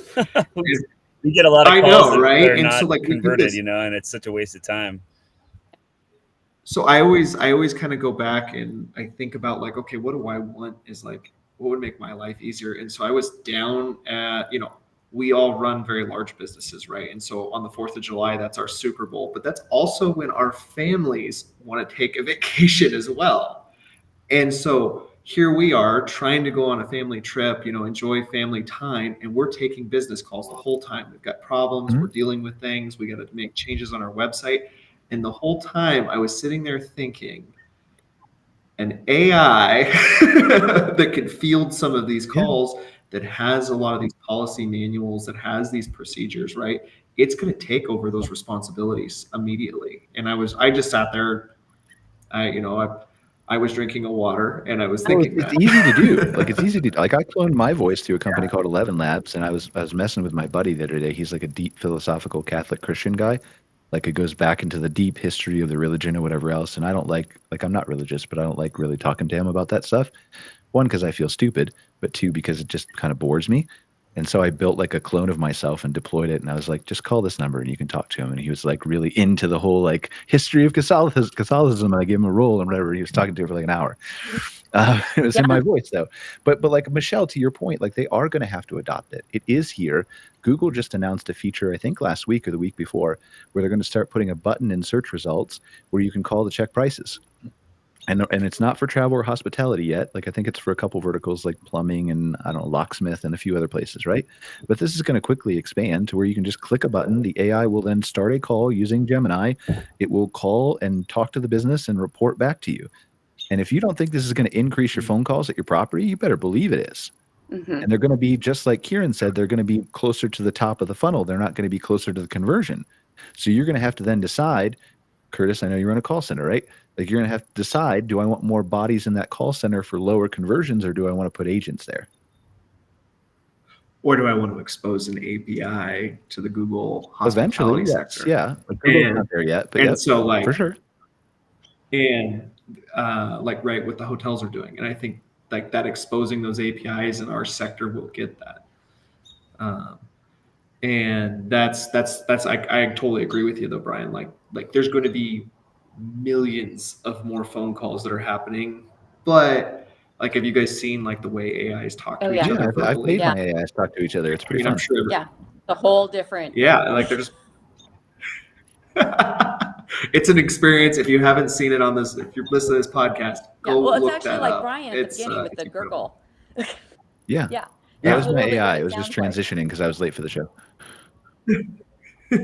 we get a lot of calls that right? are And not so like converted, you know, and it's such a waste of time. So I always kind of go back and I think about like, okay, what do I want is like, what would make my life easier? And so I was down at, you know, we all run very large businesses, right? And so on the 4th of July, that's our Super Bowl, but that's also when our families want to take a vacation as well. And so here we are trying to go on a family trip, you know, enjoy family time, and we're taking business calls the whole time. We've got problems, we're dealing with things, we got to make changes on our website. And the whole time I was sitting there thinking, an AI that could field some of these calls, that has a lot of these policy manuals, that has these procedures, right? It's going to take over those responsibilities immediately. And I just sat there, I was drinking a water and I was thinking it's easy to do. Like, it's easy to, like, I cloned my voice to a company called 11 Labs, and I was messing with my buddy the other day. He's like a deep philosophical Catholic Christian guy. Like, it goes back into the deep history of the religion or whatever else. And I don't like I'm not religious, but I don't like really talking to him about that stuff. One, because I feel stupid, but two, because it just kind of bores me. And so I built like a clone of myself and deployed it. And I was like, just call this number and you can talk to him. And he was like really into the whole like history of Catholicism. And I gave him a role and whatever. He was talking to her for like an hour. It was in my voice though. But like Mychele, to your point, like they are going to have to adopt it. It is here. Google just announced a feature, I think last week or the week before, where they're going to start putting a button in search results where you can call to check prices. And it's not for travel or hospitality yet. Like I think it's for a couple verticals like plumbing and I don't know, locksmith and a few other places, right? But this is going to quickly expand to where you can just click a button. The AI will then start a call using Gemini. It will call and talk to the business and report back to you. And if you don't think this is going to increase your phone calls at your property, you better believe it is. Mm-hmm. And they're going to be, just like Kieron said, they're going to be closer to the top of the funnel. They're not going to be closer to the conversion. So you're going to have to then decide, Kurtis, I know you run a call center, right? Like you're going to have to decide, do I want more bodies in that call center for lower conversions, or do I want to put agents there? Or do I want to expose an API to the Google hospitality sector? Yeah. But Google's not there yet. But so like, for sure. And like, right, what the hotels are doing. And I think like that exposing those APIs in our sector will get that. And that's I totally agree with you though, Brian. Like there's going to be millions of more phone calls that are happening, but like, have you guys seen like the way AIs talk to each other? I've made my AIs talk to each other. It's pretty fun. I'm sure. Yeah, the whole different. Yeah, like they're just. It's an experience. If you haven't seen it on this, if you're listening to this podcast, go look that up. Well, it's actually like Brian at the beginning with the gurgle. Yeah. That was my AI. It was just transitioning because I was late for the show. So,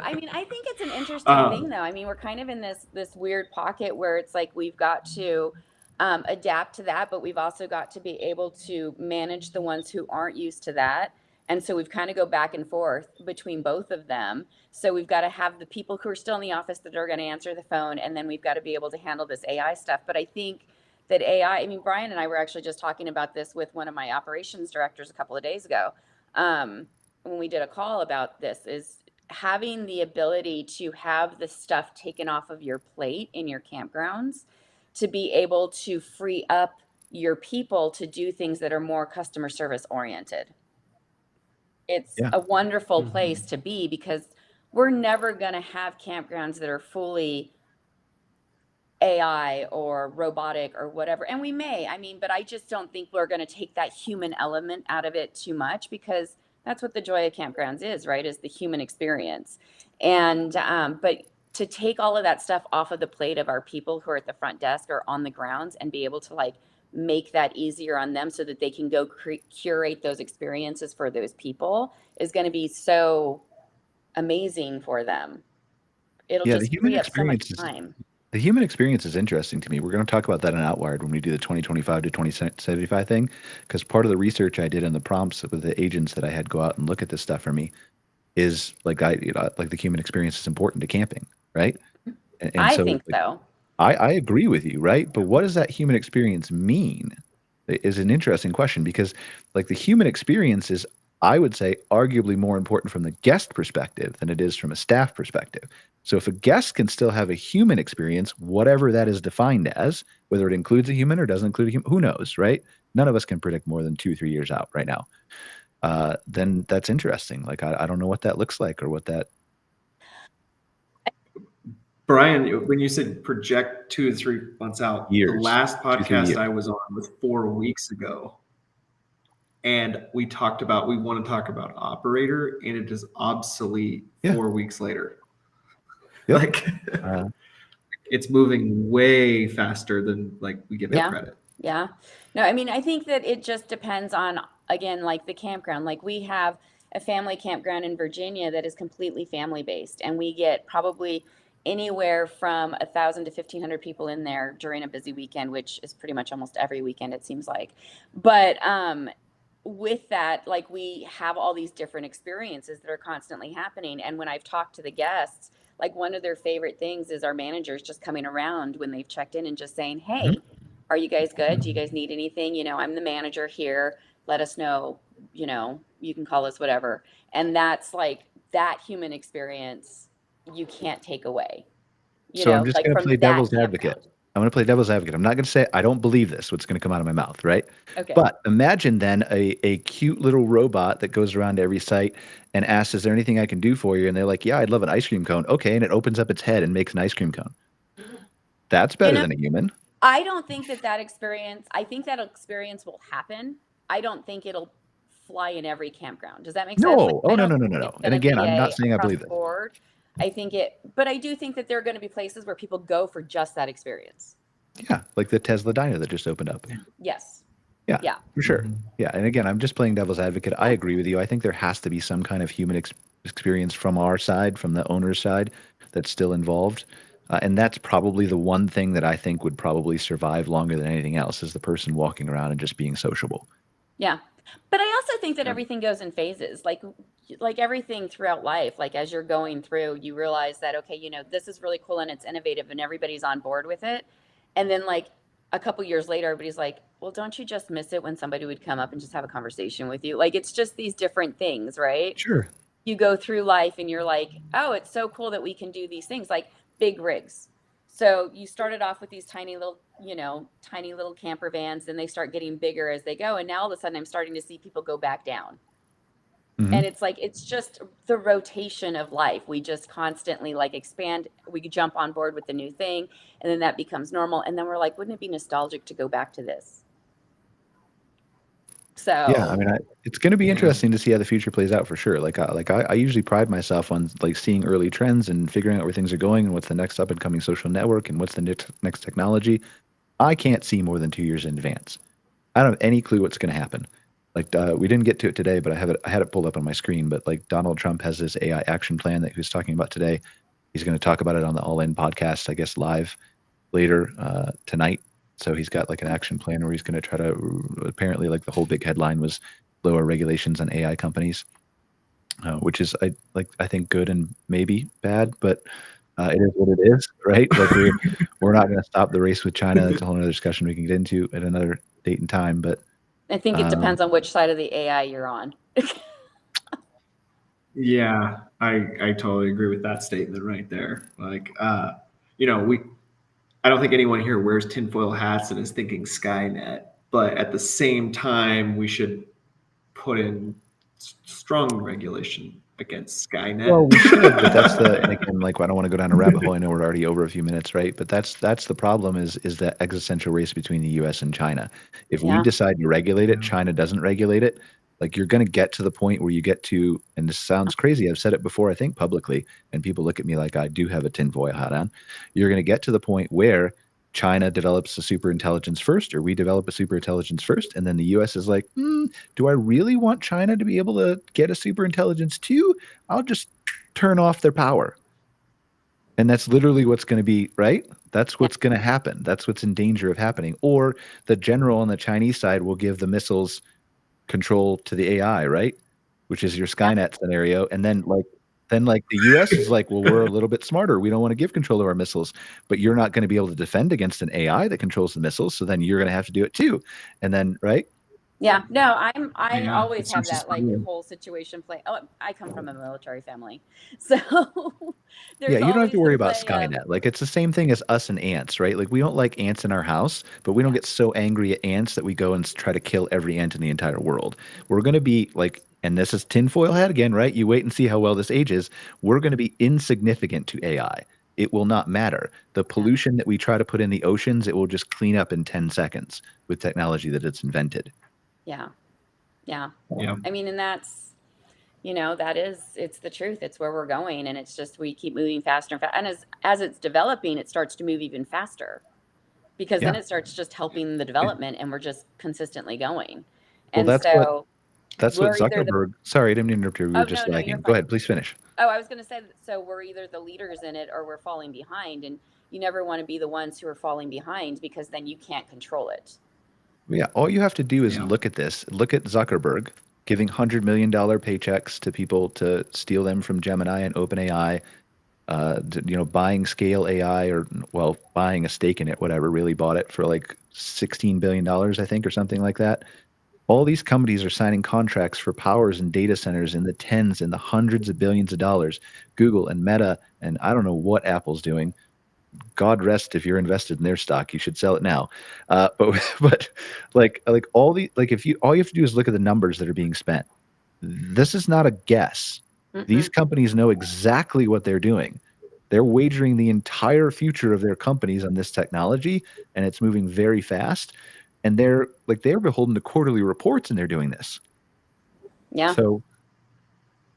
I mean, I think it's an interesting thing, though. I mean, we're kind of in this weird pocket where it's like we've got to adapt to that, but we've also got to be able to manage the ones who aren't used to that. And so we've kind of go back and forth between both of them. So we've got to have the people who are still in the office that are going to answer the phone, and then we've got to be able to handle this AI stuff. But I think that AI, I mean, Brian and I were actually just talking about this with one of my operations directors a couple of days ago when we did a call about this, is having the ability to have the stuff taken off of your plate in your campgrounds to be able to free up your people to do things that are more customer service oriented. It's a wonderful place to be, because we're never going to have campgrounds that are fully AI or robotic or whatever. And we may, I mean, but I just don't think we're going to take that human element out of it too much, because that's what the joy of campgrounds is, right? Is the human experience. And, but to take all of that stuff off of the plate of our people who are at the front desk or on the grounds and be able to like make that easier on them so that they can go curate those experiences for those people is going to be so amazing for them. It'll Yeah, the just human free up so much experience is time. the human experience is interesting to me. We're going to talk about that in Outwired when we do the 2025 to 2075 thing, because part of the research I did in the prompts with the agents that I had go out and look at this stuff for me is like like the human experience is important to camping, right? And I so think like, so. I agree with you, right? But what does that human experience mean? Is an interesting question, because like the human experience is, I would say, arguably more important from the guest perspective than it is from a staff perspective. So if a guest can still have a human experience, whatever that is defined as, whether it includes a human or doesn't include a human, who knows, right? None of us can predict more than 2-3 years out right now. Then that's interesting. Like, I don't know what that looks like or what that. Brian, when you said project 2 to 3 months out, Years, the last 2-3 podcast years. I was on was 4 weeks ago. And we want to talk about operator, and it is obsolete 4 weeks later. Yep. Like it's moving way faster than like we give it credit. Yeah. No, I mean, I think that it just depends on, again, like the campground. Like we have a family campground in Virginia that is completely family based, and we get probably anywhere from 1,000 to 1,500 people in there during a busy weekend, which is pretty much almost every weekend, it seems like. But with that, like we have all these different experiences that are constantly happening. And when I've talked to the guests, like one of their favorite things is our managers just coming around when they've checked in and just saying, hey, are you guys good? Do you guys need anything? You know, I'm the manager here. Let us know, you know, you can call us, whatever. And that's like that human experience you can't take away. You know, I'm just like going to from play that devil's advocate. I'm going to play devil's advocate. I'm not going to say I don't believe this, what's going to come out of my mouth, right? Okay. But imagine then a cute little robot that goes around to every site and asks, is there anything I can do for you? And they're like, yeah, I'd love an ice cream cone. Okay, and it opens up its head and makes an ice cream cone. That's better than a human. I don't think that experience, I think that experience will happen. I don't think it'll fly in every campground. Does that make sense? No. Oh, no. And again, I'm not saying I believe it. I think but I do think that there are going to be places where people go for just that experience. Yeah, like the Tesla diner that just opened up. Yes. Yeah, for sure. Yeah, and again, I'm just playing devil's advocate. I agree with you. I think there has to be some kind of human experience from our side, from the owner's side, that's still involved. And that's probably the one thing that I think would probably survive longer than anything else, is the person walking around and just being sociable. Yeah. But I also think that everything goes in phases, like everything throughout life. Like as you're going through, you realize that, okay, you know, this is really cool and it's innovative and everybody's on board with it. And then like a couple years later, everybody's like, well, don't you just miss it when somebody would come up and just have a conversation with you? Like, it's just these different things, right? Sure. You go through life and you're like, oh, it's so cool that we can do these things, like big rigs. So you started off with these tiny little camper vans, then they start getting bigger as they go. And now all of a sudden I'm starting to see people go back down. Mm-hmm. And it's like, it's just the rotation of life. We just constantly like expand, we jump on board with the new thing, and then that becomes normal. And then we're like, wouldn't it be nostalgic to go back to this? So yeah, I mean, it's going to be interesting to see how the future plays out for sure. I usually pride myself on like seeing early trends and figuring out where things are going and what's the next up and coming social network and what's the next technology. I can't see more than 2 years in advance. I don't have any clue what's going to happen. Like we didn't get to it today, but I had it pulled up on my screen. But like Donald Trump has this AI action plan that he was talking about today. He's going to talk about it on the All In podcast, I guess, live later tonight. So he's got like an action plan where he's going to try to, apparently like the whole big headline was lower regulations on AI companies, which is I think good and maybe bad, but it is what it is, right? Like we're not going to stop the race with China. That's a whole other discussion we can get into at another date and time. But I think it depends on which side of the AI you're on. Yeah, I totally agree with that statement right there. Like, you know, I don't think anyone here wears tinfoil hats and is thinking Skynet, but at the same time, we should put in strong regulation against Skynet. Well, we should, but that's and again, like, I don't want to go down a rabbit hole. I know we're already over a few minutes, right? But that's the problem is that existential race between the U.S. and China. If we decide to regulate it, China doesn't regulate it. Like, you're going to get to the point where you get to, and this sounds crazy, I've said it before, I think publicly, and people look at me like I do have a tinfoil hat on. You're going to get to the point where China develops a super intelligence first, or we develop a super intelligence first, and then the US is like, do I really want China to be able to get a super intelligence too? I'll just turn off their power. And that's literally what's going to be, right? That's what's going to happen. That's what's in danger of happening. Or the general on the Chinese side will give the missiles control to the AI, right? Which is your Skynet scenario. And then the US is like, well, we're a little bit smarter. We don't want to give control of our missiles, but you're not going to be able to defend against an AI that controls the missiles. So then you're going to have to do it too. And then, right? Yeah, no, I always have that like whole situation play. Oh, I come from a military family, so you don't have to worry about Skynet. Like it's the same thing as us and ants, right? Like we don't like ants in our house, but we don't get so angry at ants that we go and try to kill every ant in the entire world. We're going to be like, and this is tinfoil hat again, right? You wait and see how well this ages. We're going to be insignificant to AI. It will not matter. The pollution that we try to put in the oceans, it will just clean up in 10 seconds with technology that it's invented. Yeah. I mean, and that's, it's the truth. It's where we're going. And it's just, we keep moving faster and faster. And as it's developing, it starts to move even faster because then it starts just helping the development and we're just consistently going. And that's what Zuckerberg, sorry, I didn't interrupt you. We were just lagging. Go ahead, please finish. Oh, I was going to say, so we're either the leaders in it or we're falling behind, and you never want to be the ones who are falling behind because then you can't control it. Yeah, all you have to do is look at this. Look at Zuckerberg giving $100 million paychecks to people to steal them from Gemini and OpenAI, buying Scale AI or, buying a stake in it, whatever, really bought it for like $16 billion, I think, or something like that. All these companies are signing contracts for powers and data centers in the tens and the hundreds of billions of dollars. Google and Meta, and I don't know what Apple's doing. God rest if you're invested in their stock, you should sell it now. But all you have to do is look at the numbers that are being spent. This is not a guess. Mm-hmm. These companies know exactly what they're doing. They're wagering the entire future of their companies on this technology, and it's moving very fast. And they're beholden to quarterly reports, and they're doing this. Yeah. So,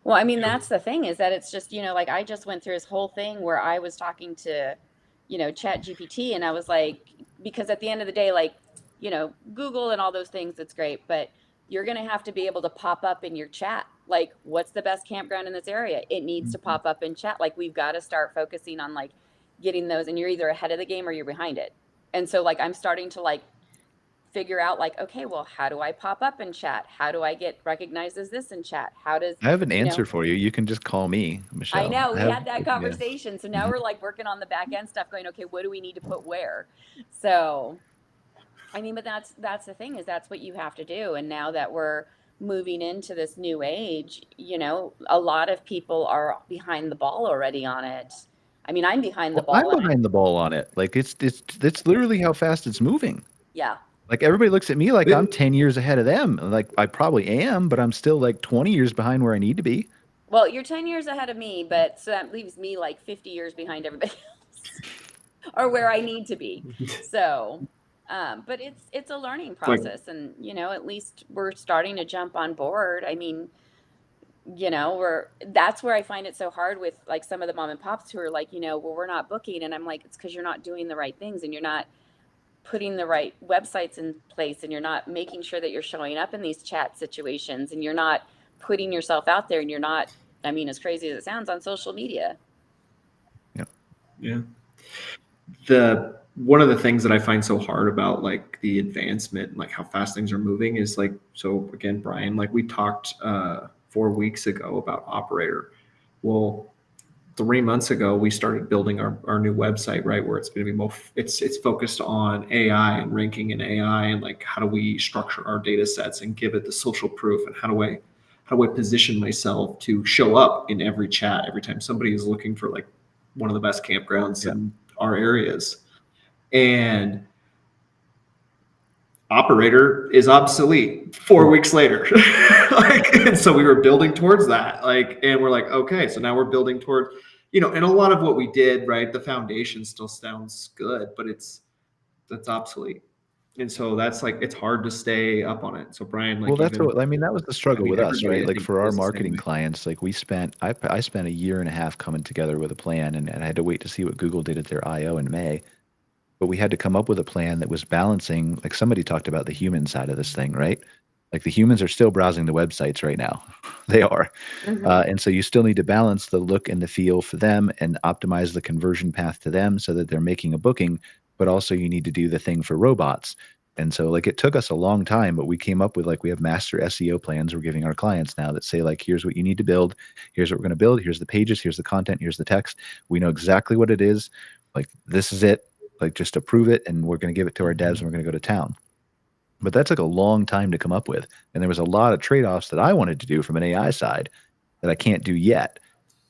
well, I mean, that's the thing is that it's just, I just went through this whole thing where I was talking to, Chat GPT, and I was like, because at the end of the day, Google and all those things, it's great, but you're going to have to be able to pop up in your chat. Like, what's the best campground in this area? It needs to pop up in chat. Like, we've got to start focusing on getting those, and you're either ahead of the game or you're behind it. And so I'm starting to figure out okay, well, how do I pop up in chat? How do I get recognized as this in chat? How does I have an answer for you? You can just call me, Mychele. I know we had that conversation. Yeah. So now we're working on the back end stuff going, okay, what do we need to put where? So, I mean, but that's the thing is that's what you have to do. And now that we're moving into this new age, a lot of people are behind the ball already on it. I mean, I'm behind the ball. I'm behind the ball on it. It's literally how fast it's moving. Yeah. Everybody looks at me like I'm 10 years ahead of them. I probably am, but I'm still 20 years behind where I need to be. Well, you're 10 years ahead of me, but so that leaves me 50 years behind everybody else or where I need to be. So, but it's a learning process, and, at least we're starting to jump on board. I mean, that's where I find it so hard with some of the mom and pops who are well, we're not booking. And I'm like, it's because you're not doing the right things and you're not putting the right websites in place, and you're not making sure that you're showing up in these chat situations, and you're not putting yourself out there, and you're not, I mean, as crazy as it sounds, on social media. Yeah. One of the things that I find so hard about the advancement and how fast things are moving is so again, Brian, we talked 4 weeks ago about Operator. Well, 3 months ago, we started building our new website, right? Where it's going to be it's focused on AI and ranking in AI and how do we structure our data sets and give it the social proof, and how do I position myself to show up in every chat every time somebody is looking for one of the best campgrounds in our areas. And Operator is obsolete 4 weeks later. And so we were building towards that. And we're okay, so now we're building toward, and a lot of what we did, right? The foundation still sounds good, but that's obsolete. And so that's it's hard to stay up on it. So Brian, that's that was the struggle with us, right? For our marketing clients, I spent a year and a half coming together with a plan, and I had to wait to see what Google did at their I/O in May. but we had to come up with a plan that was balancing, like somebody talked about the human side of this thing, right? Like the humans are still browsing the websites right now. They are. And so you still need to balance the look and the feel for them and optimize the conversion path to them so that they're making a booking, but also you need to do the thing for robots. And so like it took us a long time, but we came up with like, we have master SEO plans we're giving our clients now that say like, here's what you need to build. Here's what we're going to build. Here's the pages. Here's the content. Here's the text. We know exactly what it is. Like, this is it. Like, just approve it. And we're going to give it to our devs and we're going to go to town. But that took a long time to come up with. And there was a lot of trade-offs that I wanted to do from an AI side that I can't do yet,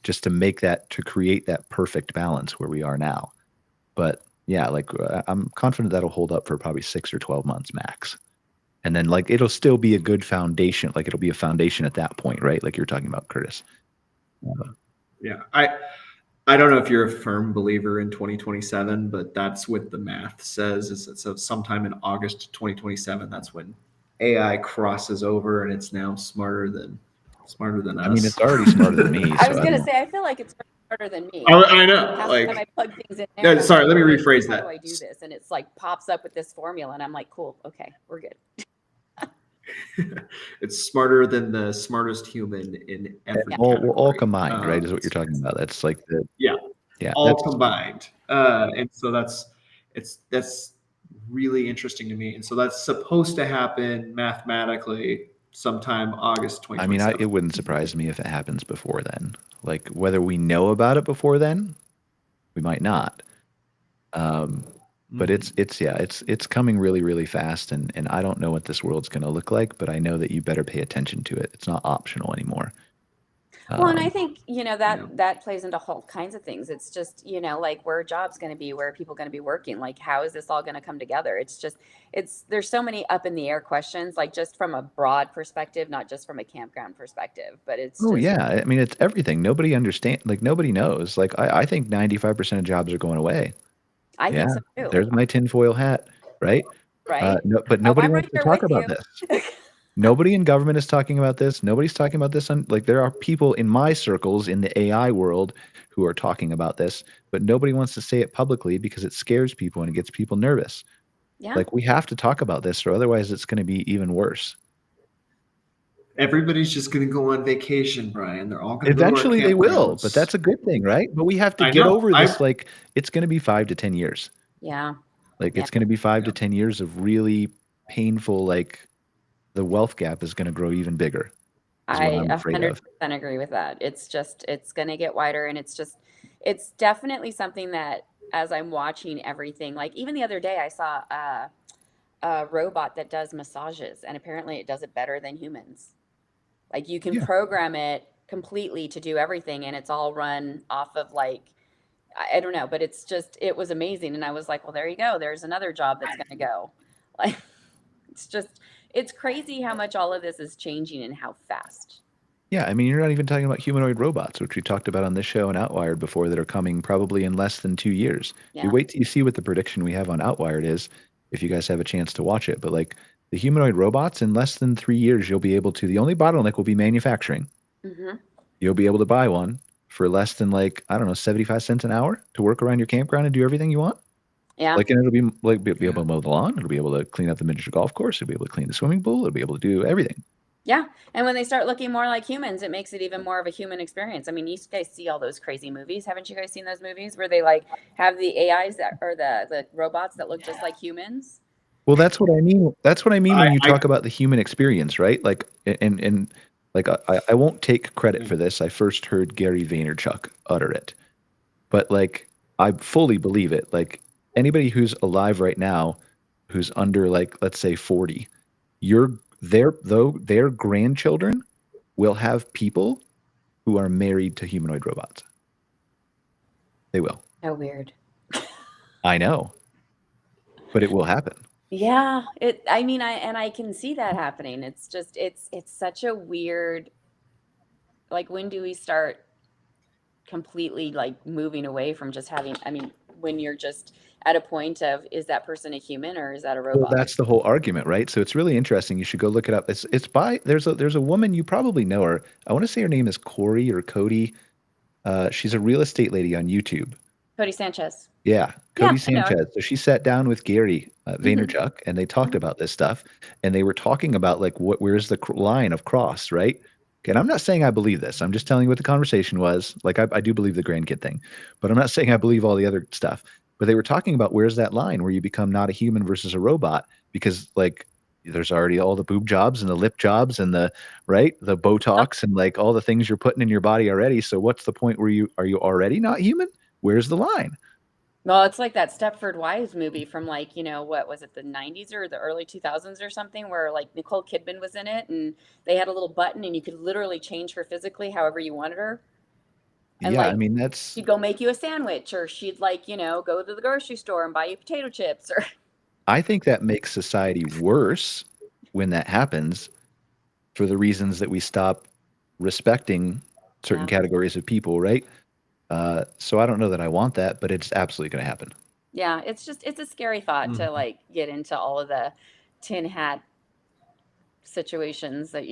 just to make that, to create that perfect balance where we are now. But yeah, like I'm confident that'll hold up for probably 6 or 12 months max. And then like, it'll still be a good foundation. Like it'll be a foundation at that point, right? Like you're talking about, Kurtis. Yeah. I don't know if you're a firm believer in 2027, but that's what the math says. Is that so sometime in August 2027, that's when AI crosses over and it's now smarter than us. I mean, it's already smarter than me. I was going to say, I feel like it's smarter than me. I know. Half Like, the time I plug things in there, no, sorry, let me like, rephrase how that. do I do this? And it's like pops up with this formula and I'm like, cool. Okay, we're good. It's smarter than the smartest human in every all combined, right? Is what you're talking about. That's like the all combined. And so that's really interesting to me. And so that's supposed to happen mathematically sometime August 2027. I mean, it wouldn't surprise me if it happens before then. Like whether we know about it before then, we might not. But it's coming really, really fast, and I don't know what this world's going to look like, but I know that you better pay attention to it. It's not optional anymore. Well, and I think, that plays into all kinds of things. It's just, like where a job's going to be, where are people going to be working? Like, how is this all going to come together? It's just, there's so many up in the air questions, like just from a broad perspective, not just from a campground perspective, but it's. Oh yeah. I mean, it's everything. Nobody understands, like nobody knows. Like I think 95% of jobs are going away. I think so too. There's my tinfoil hat, right? Right. But nobody wants to talk about this. Nobody in government is talking about this. Nobody's talking about this. Like there are people in my circles in the AI world who are talking about this, but nobody wants to say it publicly because it scares people and it gets people nervous. Yeah. Like we have to talk about this or otherwise it's going to be even worse. Everybody's just going to go on vacation, Brian. They're all going to eventually they will, but that's a good thing, right? But we have to get over this. Like it's going to be 5 to 10 years. Yeah. Like it's going to be 5 to 10 years of really painful, like the wealth gap is going to grow even bigger. I 100% agree with that. It's going to get wider, and it's definitely something that as I'm watching everything, like even the other day I saw a robot that does massages, and apparently it does it better than humans. Like you can program it completely to do everything, and it's all run off of like, I don't know, but it was amazing. And I was like, well, there you go. There's another job that's going to go. Like, it's crazy how much all of this is changing and how fast. Yeah. I mean, you're not even talking about humanoid robots, which we talked about on this show and Outwired before, that are coming probably in less than 2 years. Yeah. You wait till you see what the prediction we have on Outwired is, if you guys have a chance to watch it. But like the humanoid robots, in less than 3 years, you'll be able to, the only bottleneck will be manufacturing. Mm-hmm. You'll be able to buy one for less than like, I don't know, 75 cents an hour to work around your campground and do everything you want. Yeah. Like, and it'll be like, be able to mow the lawn. It'll be able to clean up the miniature golf course. It'll be able to clean the swimming pool. It'll be able to do everything. Yeah. And when they start looking more like humans, it makes it even more of a human experience. I mean, you guys see all those crazy movies. Haven't you guys seen those movies where they like have the AIs that or the robots that look just like humans? Well, that's what I mean. That's what I mean when you talk about the human experience, right? Like, and like, I won't take credit for this. I first heard Gary Vaynerchuk utter it, but like, I fully believe it. Like anybody who's alive right now, who's under like, let's say 40, their grandchildren will have people who are married to humanoid robots. They will. How weird. I know, but it will happen. Yeah, I can see that happening. It's just, it's such a weird, like, when do we start completely like moving away from just having, when you're just at a point of, is that person a human or is that a robot? Well, that's the whole argument, right? So it's really interesting. You should go look it up. It's by, there's a woman, you probably know her. I want to say her name is Corey or Cody. She's a real estate lady on YouTube. Cody Sanchez. Yeah, Cody I know. Sanchez. So she sat down with Gary Vaynerchuk, and they talked about this stuff, and they were talking about like where's the line of cross, right? Okay, and I'm not saying I believe this. I'm just telling you what the conversation was. Like I do believe the grandkid thing, but I'm not saying I believe all the other stuff. But they were talking about where's that line where you become not a human versus a robot, because like there's already all the boob jobs and the lip jobs and the Botox and like all the things you're putting in your body already. So what's the point where are you already not human? Where's the line? Well, it's like that Stepford Wives movie from like, what was it, the 90s or the early 2000s or something, where like Nicole Kidman was in it and they had a little button and you could literally change her physically however you wanted her. And yeah, I mean, she'd go make you a sandwich, or she'd like, go to the grocery store and buy you potato chips. Or I think that makes society worse when that happens, for the reasons that we stop respecting certain categories of people, right? So I don't know that I want that, but it's absolutely going to happen. Yeah, it's a scary thought to like get into all of the tin hat situations that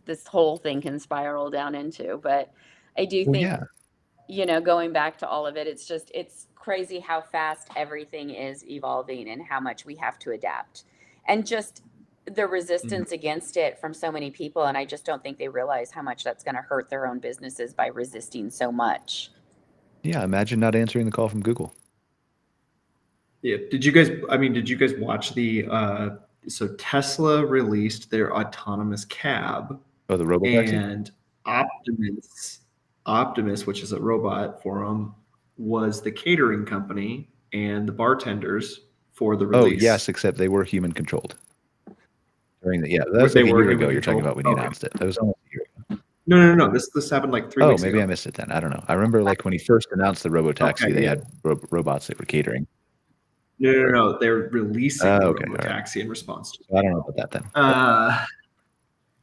this whole thing can spiral down into. But I do think, going back to all of it, it's crazy how fast everything is evolving and how much we have to adapt, and just the resistance against it from so many people. And I just don't think they realize how much that's going to hurt their own businesses by resisting so much. Yeah, imagine not answering the call from Google. Yeah. Did you guys watch so Tesla released their autonomous cab. Oh, the robotaxi? And Optimus, which is a robot for them, was the catering company and the bartenders for the release. Oh, yes, except they were human controlled. That was like a year ago you're talking about when you announced it. That was almost a year ago. No. This happened like 3 weeks ago. Oh, maybe I missed it then. I don't know. I remember like when he first announced the robotaxi, they had robots that were catering. No. They're releasing the robotaxi in response to it. I don't know about that then.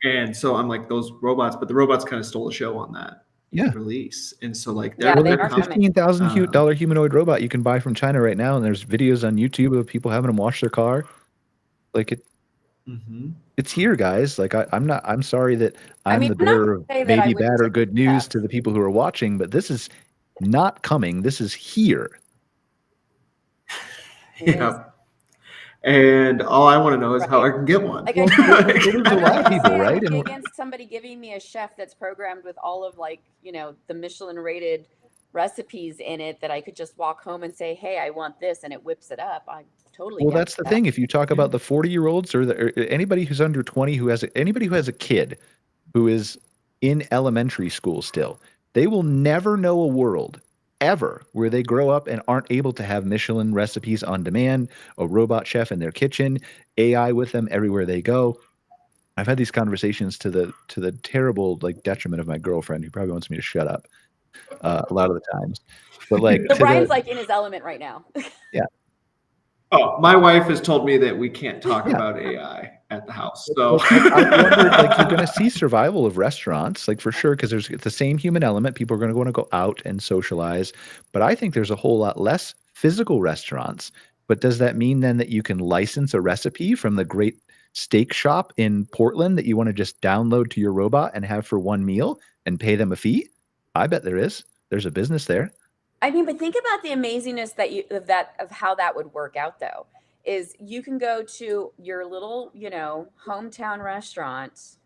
And so I'm like, those robots, but the robots kind of stole the show on that release. And so like they're $15,000 humanoid robot you can buy from China right now, and there's videos on YouTube of people having them wash their car. Like it. It's here, guys. Like I'm sorry that I'm the bearer of maybe bad or good news to the people who are watching, but this is not coming. This is here. Yeah. And all I want to know is how I can get one. Like, there's a lot of people, right? And against somebody giving me a chef that's programmed with all of the Michelin rated recipes in it, that I could just walk home and say, hey, I want this, and it whips it up. I totally. Well, that's the thing. If you talk about the 40-year-olds or anybody who's under 20 anybody who has a kid who is in elementary school still, they will never know a world ever where they grow up and aren't able to have Michelin recipes on demand, a robot chef in their kitchen, AI with them everywhere they go. I've had these conversations to the terrible detriment of my girlfriend, who probably wants me to shut up a lot of the times. But so Brian's in his element right now. Yeah. Oh, my wife has told me that we can't talk about AI at the house. So I wonder, you're going to see survival of restaurants, for sure, because there's the same human element. People are going to want to go out and socialize. But I think there's a whole lot less physical restaurants. But does that mean then that you can license a recipe from the great steak shop in Portland that you want to just download to your robot and have for one meal and pay them a fee? I bet there is. There's a business there. I mean, but think about the amazingness of how that would work out, though. Is you can go to your little, hometown restaurant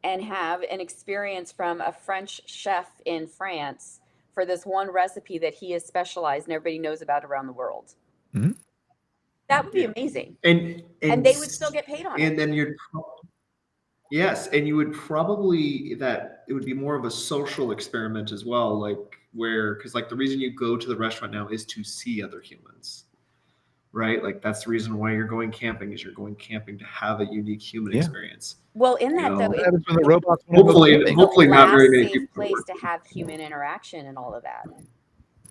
and have an experience from a French chef in France for this one recipe that he is specialized and everybody knows about around the world. Mm-hmm. That would be amazing. And they would still get paid on it. And then and you would probably, it would be more of a social experiment as well, because the reason you go to the restaurant now is to see other humans, right? That's the reason why you're going camping, is you're going camping to have a unique human experience. Well, in that though, what happens when the robots hopefully not very many safe people place to have human interaction and all of that.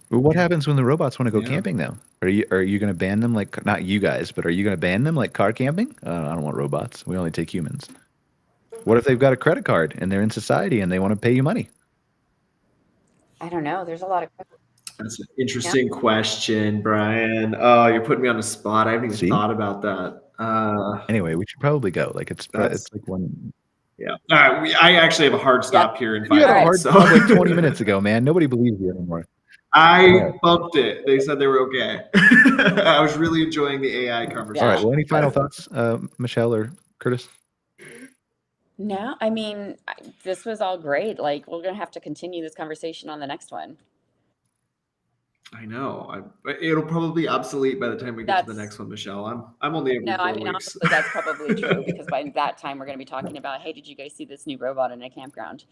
Well, what happens when the robots want to go camping though? Are you going to ban them, not you guys, but are you going to ban them car camping? I don't want robots. We only take humans. What if they've got a credit card and they're in society and they want to pay you money? I don't know. There's a lot of. That's an interesting question, Brian. Oh, you're putting me on the spot. I haven't even thought about that. Anyway, we should probably go. It's one. Yeah. I actually have a hard stop here in 5 minutes. You had a hard stop 20 minutes ago, man. Nobody believes you anymore. I bumped it. They said they were okay. I was really enjoying the AI conversation. All right. Well, any final thoughts, Mychele or Kurtis? No, I mean, this was all great. Like, we're going to have to continue this conversation on the next one. I know. It'll probably be obsolete by the time we get to the next one, Mychele. I'm only every 4 weeks. Honestly, that's probably true because by that time we're going to be talking about, hey, did you guys see this new robot in a campground?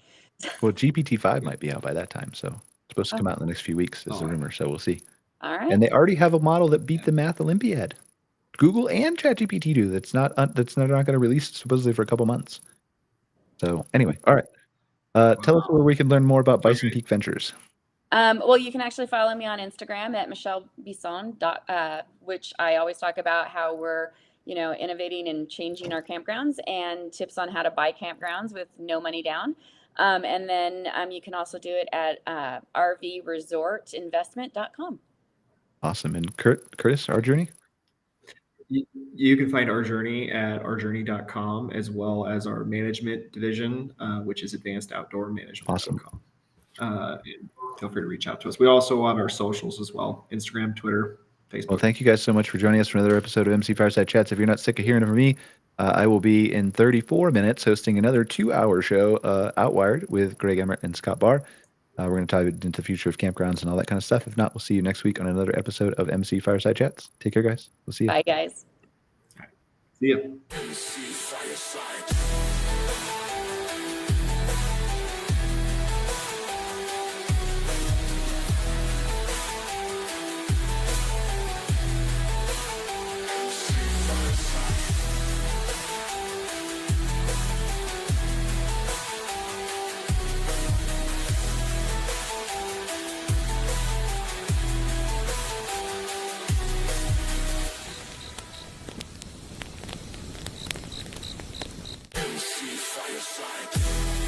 Well, GPT-5 might be out by that time, so it's supposed to come out in the next few weeks, is the rumor. So we'll see. All right. And they already have a model that beat the Math Olympiad. Google and ChatGPT do. That's not not going to release supposedly for a couple months. So anyway, all right. Tell us where we can learn more about Bison Peak Ventures. Well, you can actually follow me on Instagram at Mychele Bisson, which I always talk about how we're, innovating and changing our campgrounds and tips on how to buy campgrounds with no money down. And then you can also do it at rvresortinvestment.com. Awesome. And Kurtis, Our Journey? You can find Our Journey at ourjourney.com, as well as our management division, which is advancedoutdoormanagement.com. Awesome. Feel free to reach out to us. We also have our socials as well: Instagram, Twitter, Facebook. Well, thank you guys so much for joining us for another episode of MC Fireside Chats. If you're not sick of hearing from me, I will be in 34 minutes hosting another 2-hour show, Outwired, with Greg Emmer and Scott Barr. We're going to dive into the future of campgrounds and all that kind of stuff. If not, we'll see you next week on another episode of MC Fireside Chats. Take care, guys. We'll see you. Bye, guys. Right. See ya. MC Fireside. MC Fireside.